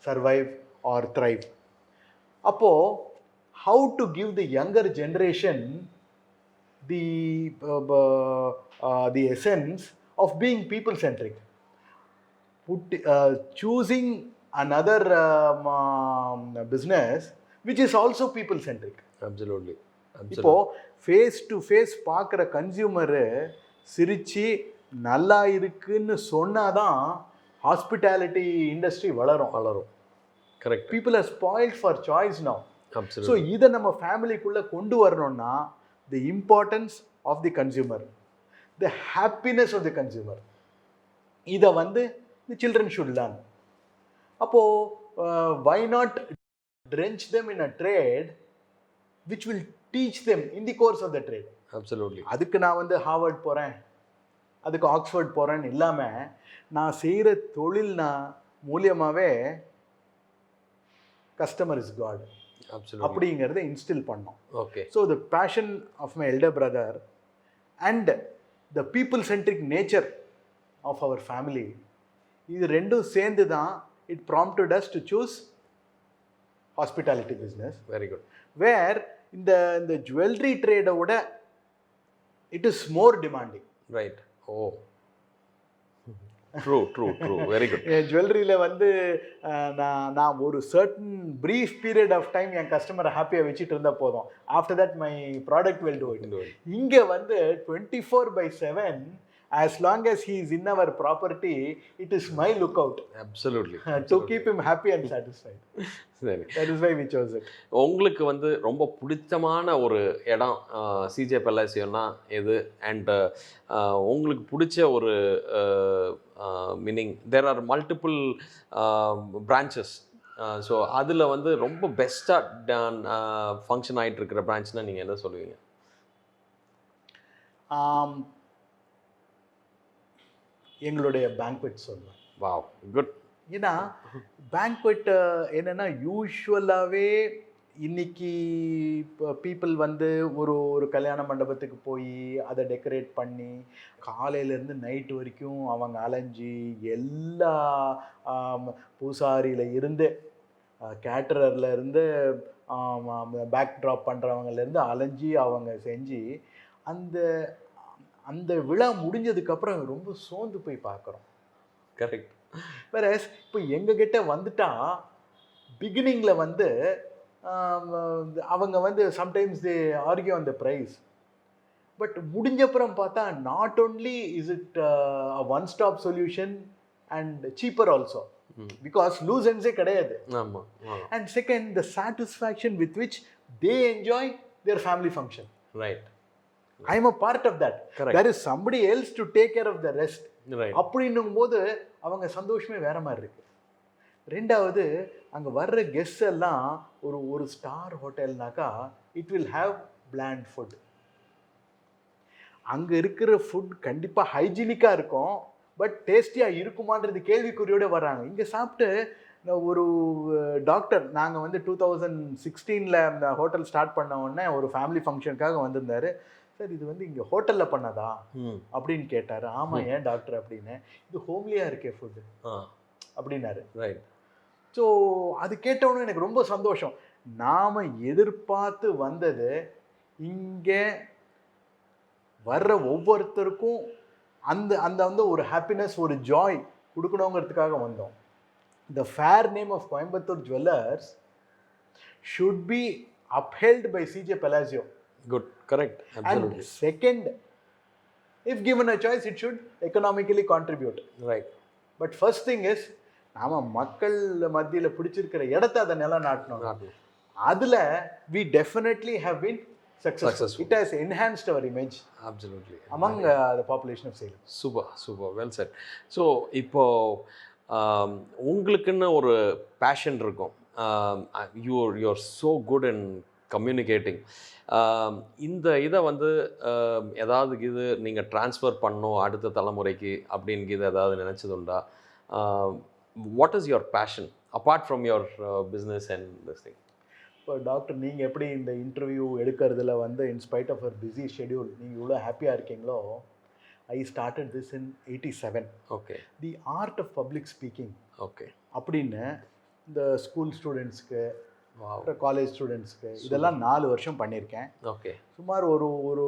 survive or thrive. Appo how to give the younger generation the essence of being people centric, choosing another business which is also people centric. Absolutely. இப்போ face to face பார்க்குற consumer சிரித்து நல்லா இருக்குன்னு சொன்னாதான் hospitality industry வளரும். Correct. People are spoilt for choice now. Absolutely. So இதை நம்ம ஃபேமிலிக்குள்ளே கொண்டு வரணும்னா the importance of the consumer, the happiness of the consumer, இதை வந்து தி சில்ட்ரன் ஷுட் லேர்ன். அப்போது why not trench them in a trade which will teach them in the course of the trade. Absolutely. அதுக்கு நான் வந்து Harvard போகிறேன், அதுக்கு Oxford போகிறேன்னு இல்லாமல் நான் செய்கிற தொழில் மூலியமாகவே கஸ்டமர் இஸ் காட் அப்படிங்கிறத இன்ஸ்டில் பண்ணோம். ஓகே. So the passion of my elder brother and the people centric nature of our family, இது ரெண்டும் சேர்ந்து தான் it prompted us to choose hospitality business. Very good. Where இந்த ஜுவல்லரி ட்ரேடை விட it is more demanding. Right. Oh, true, very good. என் ஜுவல்லரியில் வந்து நான் ஒரு certain brief period of time என் கஸ்டமரை ஹாப்பியாக வச்சுட்டு இருந்தால் போதும். After that my product will do it. இங்கே வந்து 24/7 as long as he is in our property, it is my lookout. Absolutely. To keep him happy and satisfied. சரி. That is why we chose it. உங்களுக்கு வந்து ரொம்ப பிடிச்சமான ஒரு இடம் CJ பெலாசியோனா எது? அண்ட் உங்களுக்கு பிடிச்ச ஒரு meaning there are multiple branches. So அதில் வந்து ரொம்ப பெஸ்ட்டாக ஃபங்க்ஷன் ஆகிட்டு இருக்கிற பிரான்ச்னால் நீங்கள் என்ன சொல்லுவீங்க? எங்களுடைய பேங்க்வெட் சொல்லுவேன். Wow, good. ஏன்னா பேங்க்வெட் என்னன்னா யூஸ்வலாகவே இன்னைக்கு பீப்புள் வந்து ஒரு ஒரு கல்யாண மண்டபத்துக்கு போய் அதை டெக்கரேட் பண்ணி காலையிலேருந்து நைட்டு வரைக்கும் அவங்க அலைஞ்சி எல்லா பூசாரியில் இருந்து கேட்டரரில் இருந்து பேக் ட்ராப் பண்ணுறவங்கலேருந்து அலைஞ்சி அவங்க செஞ்சு அந்த அந்த விழா முடிஞ்சதுக்கப்புறம் ரொம்ப சோர்ந்து போய் பார்க்குறோம். கரெக்ட். வேற இப்போ எங்ககிட்ட வந்துட்டா பிகினிங்கில் வந்து அவங்க வந்து sometimes they argue on the price, but முடிஞ்சப்புறம் பார்த்தா not only is it one stop solution and cheaper also, because loose எண்ட்ஸே கிடையாது. ஆமாம். And second, the satisfaction with which they enjoy their family function. Right. I am a part of that. Correct. There is somebody else to take care of the rest. Right. அப்படின்னும் போது அவங்க சந்தோஷமே வேற மாதிரி இருக்கு. ரெண்டாவது, அங்கே வர்ற கெஸ்ட் எல்லாம் ஒரு ஸ்டார் ஹோட்டல்னாக்கா it will have bland food. அங்கே இருக்கிற ஃபுட் கண்டிப்பாக ஹைஜீனிக்காக இருக்கும், பட் டேஸ்டியாக இருக்குமான்றது கேள்விக்குறியோடு வர்றாங்க. இங்கே சாப்பிட்டு ஒரு டாக்டர், நாங்கள் வந்து 2016 அந்த ஹோட்டல் ஸ்டார்ட் பண்ண உடனே ஒரு ஃபேமிலி ஃபங்க்ஷனுக்காக வந்திருந்தார். சார் இது வந்து இங்கே ஹோட்டலில் பண்ணதா அப்படின்னு கேட்டார். ஆமாம், ஏன் டாக்டர் அப்படின்னு. இது ஹோம்லியாக இருக்கே ஃபுட்டு அப்படின்னாரு. ரைட். ஸோ அது கேட்டவுடனே எனக்கு ரொம்ப சந்தோஷம். நாம் எதிர்பார்த்து வந்தது இங்கே வர்ற ஒவ்வொருத்தருக்கும் அந்த அந்த வந்து ஒரு ஹாப்பினஸ், ஒரு ஜாய் கொடுக்கணுங்கிறதுக்காக வந்தோம். The fair name of Coimbatore Jewellers should be upheld by C.J. Palacio. Good, correct, absolutely. And second, if given a choice, it should economically contribute. Right. But first thing is, நாம மக்கள் மத்தியில் பிடிச்சிருக்கிற இடத்த அதை நிலைநாட்டணும். அதில் we definitely have been successful. It has enhanced our image. Absolutely. Among the population of Salem. Super, super, well said. So, இப்போ உங்களுக்குன்னு ஒரு passion இருக்கும். You're so good in communicating. இந்த இதை வந்து ஏதாவது இது நீங்கள் ட்ரான்ஸ்ஃபர் பண்ணணும் அடுத்த தலைமுறைக்கு அப்படின்னு இது ஏதாவது நினச்சதுண்டா? What is your passion apart from your business and this thing? இப்போ டாக்டர், நீங்கள் எப்படி இந்த இன்டர்வியூ எடுக்கிறதுல வந்து in spite of our busy schedule நீங்கள் இவ்வளோ ஹாப்பியாக இருக்கீங்களோ, I started this in 87. Okay. The art of public speaking. Okay. அப்படின்னு இந்த ஸ்கூல் ஸ்டூடெண்ட்ஸ்க்கு, காலேஜ் ஸ்டூடெண்ட்ஸ்க்கு இதெல்லாம் 4 வருஷம் பண்ணியிருக்கேன். ஓகே. சுமார் ஒரு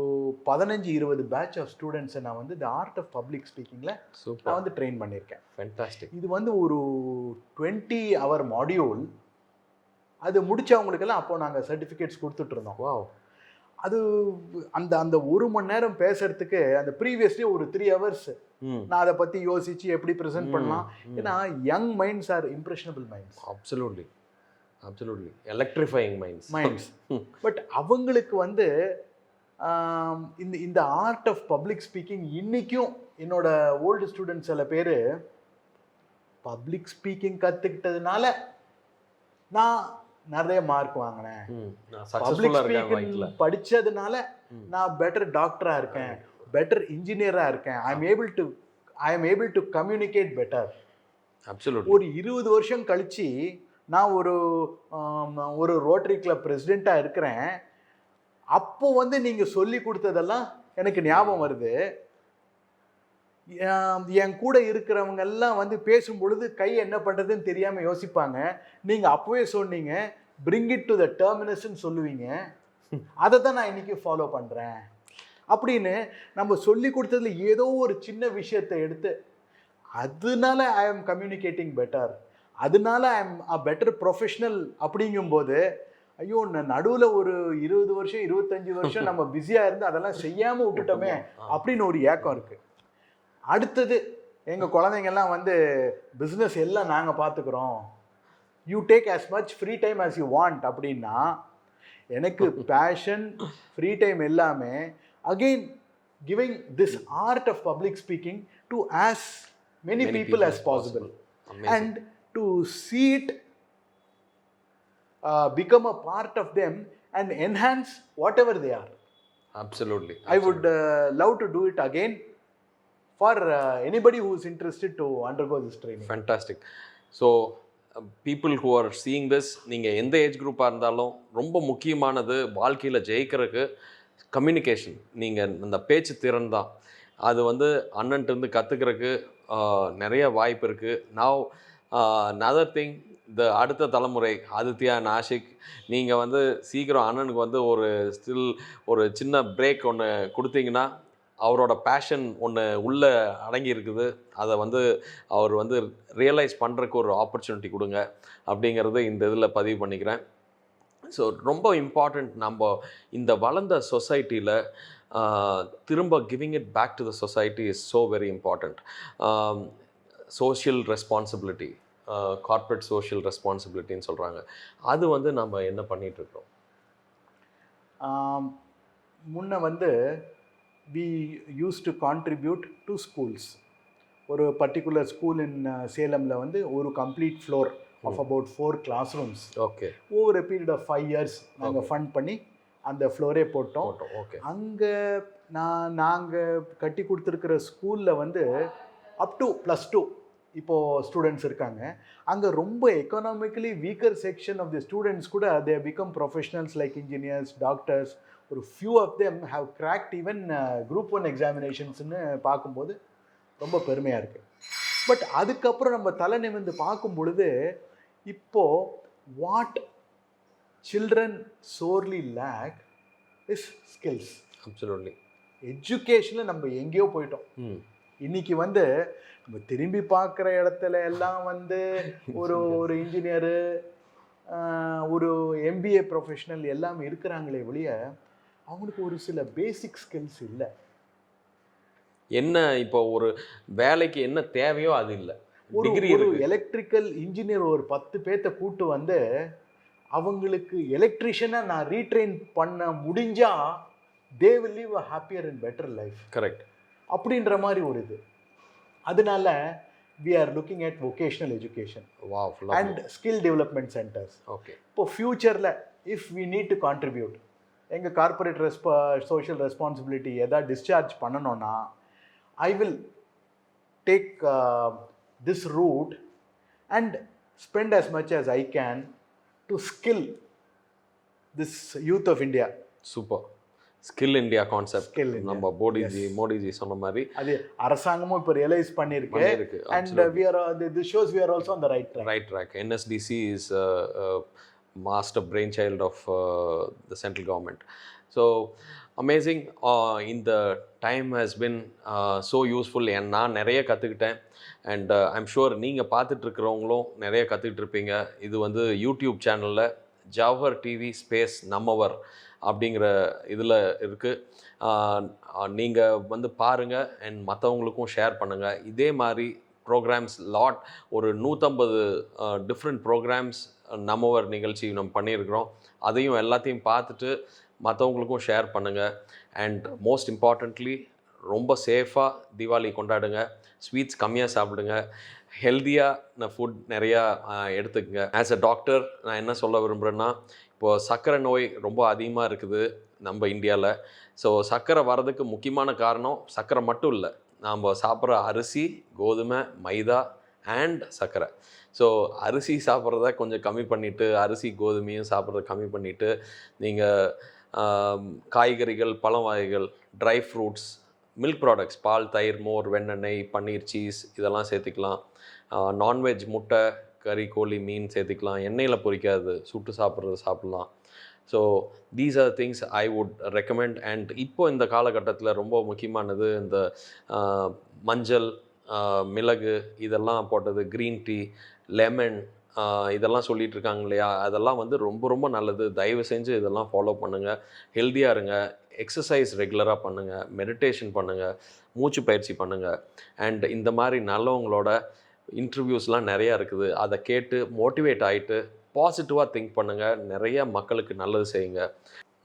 15-20 பேட்ச் ஆஃப் ஸ்டூடெண்ட்ஸை நான் வந்து இந்த ஆர்ட் ஆஃப் பப்ளிக் ஸ்பீக்கிங்கில் நான் வந்து ட்ரெயின் பண்ணியிருக்கேன். ஃபேண்டாஸ்டிக். இது வந்து ஒரு 20 hour மாடியூல். அது முடித்தவங்களுக்கெல்லாம் அப்போது நாங்கள் சர்டிஃபிகேட்ஸ் கொடுத்துட்ருந்தோம். வாவ். அது அந்த அந்த 1 மணி நேரம் பேசுறதுக்கு அந்த ப்ரீவியஸ்லி ஒரு 3 hours நான் அதை பற்றி யோசித்து எப்படி ப்ரெசென்ட் பண்ணலாம். ஏன்னா young minds are impressionable minds. Absolutely, absolutely electrifying minds. But அவங்களுக்கு வந்து இந்த இந்த ஆர்ட் ஆஃப் பப்ளிக் ஸ்பீக்கிங் இன்றைக்கும் என்னோட ஓல்டு ஸ்டூடெண்ட்ஸ் சில பேர் பப்ளிக் ஸ்பீக்கிங் கற்றுக்கிட்டதுனால நான் நிறைய மார்க் வாங்கினேன், பப்ளிக் ஸ்பீக்கிங் படித்ததுனால நான் பெட்டர் டாக்டராக இருக்கேன், பெட்டர் இன்ஜினியராக இருக்கேன், I am able to communicate better. ஒரு 20 வருஷம் கழித்து நான் ஒரு ரோட்டரி கிளப் பிரசிடெண்ட்டாக இருக்கிறேன். அப்போ வந்து நீங்கள் சொல்லி கொடுத்ததெல்லாம் எனக்கு ஞாபகம் வருது. என் கூட இருக்கிறவங்க எல்லாம் வந்து பேசும் பொழுது கை என்ன பண்ணுறதுன்னு தெரியாமல் யோசிப்பாங்க. நீங்கள் அப்போவே சொன்னீங்க, பிரிங் இட் டு த டெர்மினஸ்ன்னு சொல்லுவீங்க. அதை தான் நான் இன்றைக்கி ஃபாலோ பண்ணுறேன் அப்படின்னு நம்ம சொல்லி கொடுத்ததுல ஏதோ ஒரு சின்ன விஷயத்தை எடுத்து அதனால ஐ எம் கம்யூனிகேட்டிங் பெட்டர், அதனால I am a better professional அப்படிங்கும்போது, ஐயோ நடுவில் ஒரு 20 வருஷம் 25 வருஷம் நம்ம பிஸியாக இருந்து அதெல்லாம் செய்யாமல் விட்டுட்டோமே அப்படின்னு ஒரு ஏக்கம் இருக்குது. அடுத்தது எங்கள் குழந்தைங்கள்லாம் வந்து பிஸ்னஸ் எல்லாம் நாங்கள் பார்த்துக்குறோம், you take as much free time as you want அப்படின்னா, எனக்கு பேஷன் ஃப்ரீ டைம் எல்லாமே again giving this art of public speaking to as many people as possible. And to see it become a part of them and enhance whatever they are. Absolutely. I would love to do it again for anybody who is interested to undergo this training. Fantastic. So people who are seeing this, நீங்கள் எந்த age குரூப்பாக இருந்தாலும் ரொம்ப முக்கியமானது வாழ்க்கையில் ஜெயிக்கிறதுக்கு communication. நீங்கள் அந்த பேச்சு திறன் தான். அது வந்து அண்ணன்ட்டு கற்றுக்கிறதுக்கு நிறைய வாய்ப்பு இருக்குது. நவ் நதர் திங், இந்த அடுத்த தலைமுறை ஆதித்யா அண்ட் ஆஷிக், நீங்கள் வந்து சீக்கிரம் அண்ணனுக்கு வந்து ஒரு சின்ன பிரேக் ஒன்று கொடுத்தீங்கன்னா, அவரோட பேஷன் ஒன்று உள்ளே அடங்கி இருக்குது, அதை வந்து அவர் வந்து ரியலைஸ் பண்ணுறதுக்கு ஒரு ஆப்பர்ச்சுனிட்டி கொடுங்க அப்படிங்கிறது இந்த இதில் பதிவு பண்ணிக்கிறேன். ஸோ ரொம்ப இம்பார்ட்டண்ட், நம்ம இந்த வளர்ந்த சொசைட்டியில் திரும்ப giving it back to the society is so very important. Social responsibility, corporate social ரெஸ்பான்சிபிலிட்டின்னு சொல்கிறாங்க. அது வந்து நம்ம என்ன பண்ணிகிட்ருக்கோம்? முன்ன வந்து we used to contribute to schools. ஒரு பர்டிகுலர் ஸ்கூல் இன் சேலமில் வந்து ஒரு complete floor of about 4 classrooms. Okay. Over a period of 5 years நாங்கள் ஃபண்ட் பண்ணி அந்த ஃப்ளோரே போட்டோம். ஓகே. அங்கே நாங்கள் கட்டி கொடுத்துருக்கிற ஸ்கூலில் வந்து அப் டு +2 இப்போது ஸ்டூடெண்ட்ஸ் இருக்காங்க. அங்கே ரொம்ப economically weaker section of the students கூட they become professionals like engineers, doctors. ஒரு few of them have cracked even group 1 எக்ஸாமினேஷன்ஸ்னு பார்க்கும்போது ரொம்ப பெருமையாக இருக்குது. பட் அதுக்கப்புறம் நம்ம தலை நிமிர்ந்து பார்க்கும் பொழுது இப்போது what children sorely lack is skills. Absolutely. எஜுகேஷனில் நம்ம எங்கேயோ போயிட்டோம். இன்னைக்கு வந்து நம்ம திரும்பி பார்க்குற இடத்துல எல்லாம் வந்து ஒரு இன்ஜினியரு, ஒரு MBA ப்ரொஃபஷனல் எல்லாமே இருக்கிறாங்களே ஒழிய அவங்களுக்கு ஒரு சில பேசிக் ஸ்கில்ஸ் இல்லை. என்ன இப்போ ஒரு வேலைக்கு என்ன தேவையோ அது இல்லை. ஒரு எலக்ட்ரிக்கல் இன்ஜினியர் ஒரு 10 பேர்த்த கூட்டு வந்து அவங்களுக்கு எலக்ட்ரிஷியனாக நான் ரீட்ரெயின் பண்ண முடிஞ்சா they will live a happier and better life. Correct. அப்படின்ற மாதிரி ஒரு இது. அதனால we are looking at vocational education. Wow, and skill development centers. Okay. இப்போ ஃபியூச்சரில் if we need to contribute, எங்கள் கார்பரேட் சோஷியல் ரெஸ்பான்சிபிலிட்டி எதாவது டிஸ்சார்ஜ் பண்ணணும்னா I will take this route and spend as much as I can to skill this youth of India. Super. Skill India concept நம்ம மோடிஜி சொன்ன மாதிரி அது அரசாங்கமும் இப்போ realise பண்ணியிருக்கு. and we are this shows we are also on the right track. NSDC is master brainchild of the central government. So amazing. இந்த time has been so useful. நான் நிறைய கற்றுக்கிட்டேன். அண்ட் ஐம் ஷுர் நீங்கள் பார்த்துட்ருக்கிறவங்களும் நிறைய கற்றுக்கிட்டு இருப்பீங்க. இது வந்து யூடியூப் சேனலில் ஜவஹர் டிவி ஸ்பேஸ் நம்மவர் அப்படிங்கிற இதில் இருக்குது. நீங்கள் வந்து பாருங்கள் அண்ட் மற்றவங்களுக்கும் ஷேர் பண்ணுங்கள். இதே மாதிரி ப்ரோக்ராம்ஸ் ஒரு 150 டிஃப்ரெண்ட் ப்ரோக்ராம்ஸ் நம்மவர் நிகழ்ச்சி நம்ம பண்ணியிருக்கிறோம். அதையும் எல்லாத்தையும் பார்த்துட்டு மற்றவங்களுக்கும் ஷேர் பண்ணுங்கள். அண்ட் மோஸ்ட் இம்பார்ட்டண்ட்லி ரொம்ப சேஃபாக தீபாவளி கொண்டாடுங்க. ஸ்வீட்ஸ் கம்மியாக சாப்பிடுங்க. ஹெல்த்தியான ஃபுட் நிறையா எடுத்துக்கங்க. ஆஸ் அ டாக்டர் நான் என்ன சொல்ல விரும்புகிறேன்னா, இப்போது சர்க்கரை நோய் ரொம்ப அதிகமாக இருக்குது நம்ம இந்தியாவில். ஸோ சர்க்கரை வர்றதுக்கு முக்கியமான காரணம் சர்க்கரை மட்டும் இல்லை, நாம் சாப்பிட்ற அரிசி, கோதுமை, மைதா அண்ட் சர்க்கரை. ஸோ அரிசி சாப்பிட்றத கொஞ்சம் கம்மி பண்ணிவிட்டு, அரிசி கோதுமையும் சாப்பிட்றத கம்மி பண்ணிவிட்டு, நீங்கள் காய்கறிகள், பழம் வகைகள், ட்ரை ஃப்ரூட்ஸ், மில்க் ப்ராடக்ட்ஸ், பால், தயிர், மோர், வெண்ணெய், பன்னீர், சீஸ் இதெல்லாம் சேர்த்துக்கலாம். நான்வெஜ், முட்டை, கறி, கோழி, மீன் சேர்த்துக்கலாம். எண்ணெயில் பொரிக்காது சுட்டு சாப்பிட்றது சாப்பிட்லாம். So these are things I would recommend. And இப்போ இந்த காலகட்டத்தில் ரொம்ப முக்கியமானது இந்த மஞ்சள், மிளகு இதெல்லாம் போட்டது, க்ரீன் டீ, லெமன் இதெல்லாம் சொல்லிகிட்டு இருக்காங்க இல்லையா, அதெல்லாம் வந்து ரொம்ப ரொம்ப நல்லது. தயவு செஞ்சு இதெல்லாம் ஃபாலோ பண்ணுங்கள். ஹெல்த்தியாக இருங்க. எக்ஸசைஸ் ரெகுலராக பண்ணுங்கள். மெடிடேஷன் பண்ணுங்கள். மூச்சு பயிற்சி பண்ணுங்கள். அண்ட் இந்த மாதிரி நல்லவங்களோட இன்டர்வியூஸ்லாம் நிறையா இருக்குது. அதை கேட்டு மோட்டிவேட் ஆகிட்டு பாசிட்டிவாக திங்க் பண்ணுங்கள். நிறைய மக்களுக்கு நல்லது செய்யுங்க.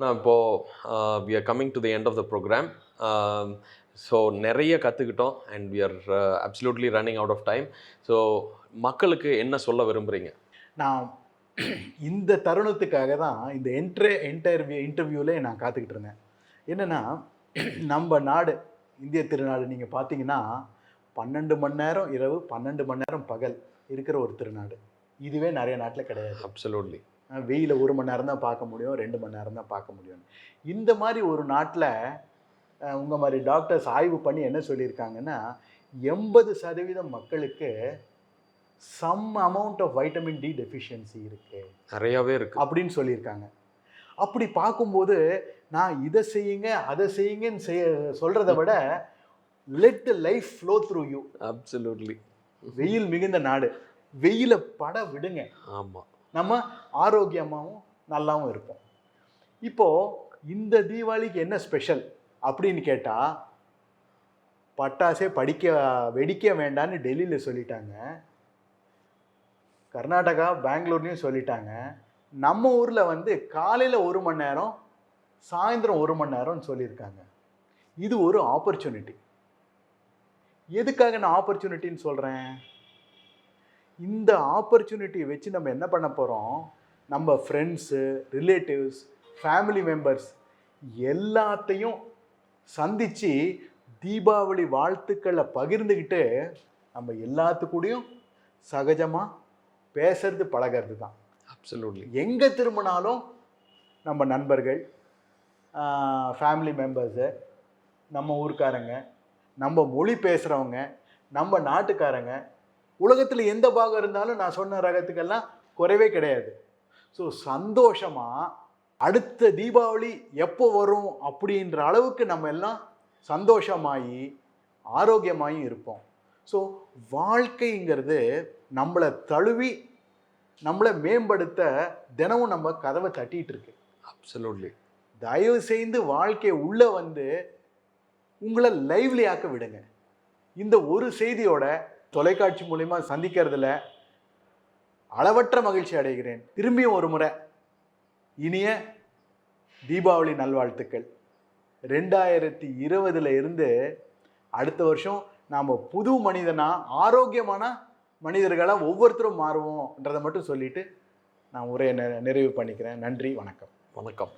நான் இப்போது we are coming to the end of the programme. So நிறைய கற்றுக்கிட்டோம் and we are absolutely running out of time. So மக்களுக்கு என்ன சொல்ல விரும்புகிறீங்க? நான் இந்த தருணத்துக்காக தான் இந்த இன்டர்வியூவில் நான் காத்துக்கிட்டு இருந்தேன். என்னென்னா, நம்ம நாடு இந்திய திருநாடு நீங்கள் பார்த்தீங்கன்னா 12 மணி நேரம் இரவு, 12 மணி நேரம் பகல். இருக்கிற ஒரு திருநாடு. இதுவே நிறைய நாட்டில் கிடையாது. அப்சல்யூட்லி. வெயில 1 மணி நேரம் தான் பார்க்க முடியும், 2 மணி நேரம் தான் பார்க்க முடியும். இந்த மாதிரி ஒரு நாட்டில் உங்கள் மாதிரி டாக்டர்ஸ் ஆய்வு பண்ணி என்ன சொல்லியிருக்காங்கன்னா, 80% மக்களுக்கு some amount of vitamin D deficiency இருக்கு, நிறையாவே இருக்கு அப்படின்னு சொல்லியிருக்காங்க. அப்படி பார்க்கும்போது நான் இதை செய்யுங்க அதை செய்யுங்கன்னு சொல்றதை விட let the life flow through you. Absolutely. வெயில் மிகுந்த நாடு, வெயில பட விடுங்க. ஆமா, நம்ம ஆரோக்கியமாகவும் நல்லாவும் இருப்போம். இப்போ இந்த தீபாவளிக்கு என்ன ஸ்பெஷல் அப்படின்னு கேட்டா, பட்டாசே வெடிக்க வேண்டான்னு டெல்லியில் சொல்லிட்டாங்க, கர்நாடகா பெங்களூர்லையும் சொல்லிட்டாங்க. நம்ம ஊரில் வந்து காலையில் 1 மணி நேரம், சாயந்தரம் 1 மணி நேரம்னு சொல்லியிருக்காங்க. இது ஒரு ஆப்பர்ச்சுனிட்டி. எதுக்காக நான் ஆப்பர்ச்சுனிட்டின்னு சொல்கிறேன்? இந்த ஆப்பர்ச்சுனிட்டியை வச்சு நம்ம என்ன பண்ண போகிறோம், நம்ம ஃப்ரெண்ட்ஸு, ரிலேட்டிவ்ஸ், ஃபேமிலி மெம்பர்ஸ் எல்லாத்தையும் சந்தித்து தீபாவளி வாழ்த்துக்களை பகிர்ந்துக்கிட்டு நம்ம எல்லாத்துக்கூடையும் சகஜமாக பேசுறது பழகிறது தான். அப்சல்யூட்லி. எங்கே திரும்பினாலும் நம்ம நண்பர்கள், ஃபேமிலி மெம்பர்ஸு, நம்ம ஊர்க்காரங்க, நம்ம மொழி பேசுகிறவங்க, நம்ம நாட்டுக்காரங்க, உலகத்தில் எந்த பாகம் இருந்தாலும் நான் சொன்ன ரகத்துக்கெல்லாம் குறைவே கிடையாது. ஸோ சந்தோஷமாக அடுத்த தீபாவளி எப்போ வரும் அப்படின்ற அளவுக்கு நம்ம எல்லாம் சந்தோஷமாகி ஆரோக்கியமாயும் இருப்போம். ஸோ வாழ்க்கைங்கிறது நம்மளை தழுவி நம்மளை மேம்படுத்த தினமும் நம்ம கதவை தட்டிகிட்டு இருக்கு. அப்சல்யூட்லி. தயவு செய்து வாழ்க்கையை உள்ளே வந்து உங்களை லைவ்லி ஆக்க விடுங்க. இந்த ஒரு செய்தியோட தொலைக்காட்சி மூலிமா சந்திக்கிறதுல அளவற்ற மகிழ்ச்சி அடைகிறேன். திரும்பியும் ஒரு முறை இனிய தீபாவளி நல்வாழ்த்துக்கள். 2020 இருந்து அடுத்த வருஷம் நாம் புது மனிதனாக ஆரோக்கியமான மனிதர்களாக ஒவ்வொருத்தரும் மாறுவோம்ன்றதை மட்டும் சொல்லிட்டு நான் உரையை நிறைவு பண்ணிக்கிறேன். நன்றி, வணக்கம். வணக்கம்.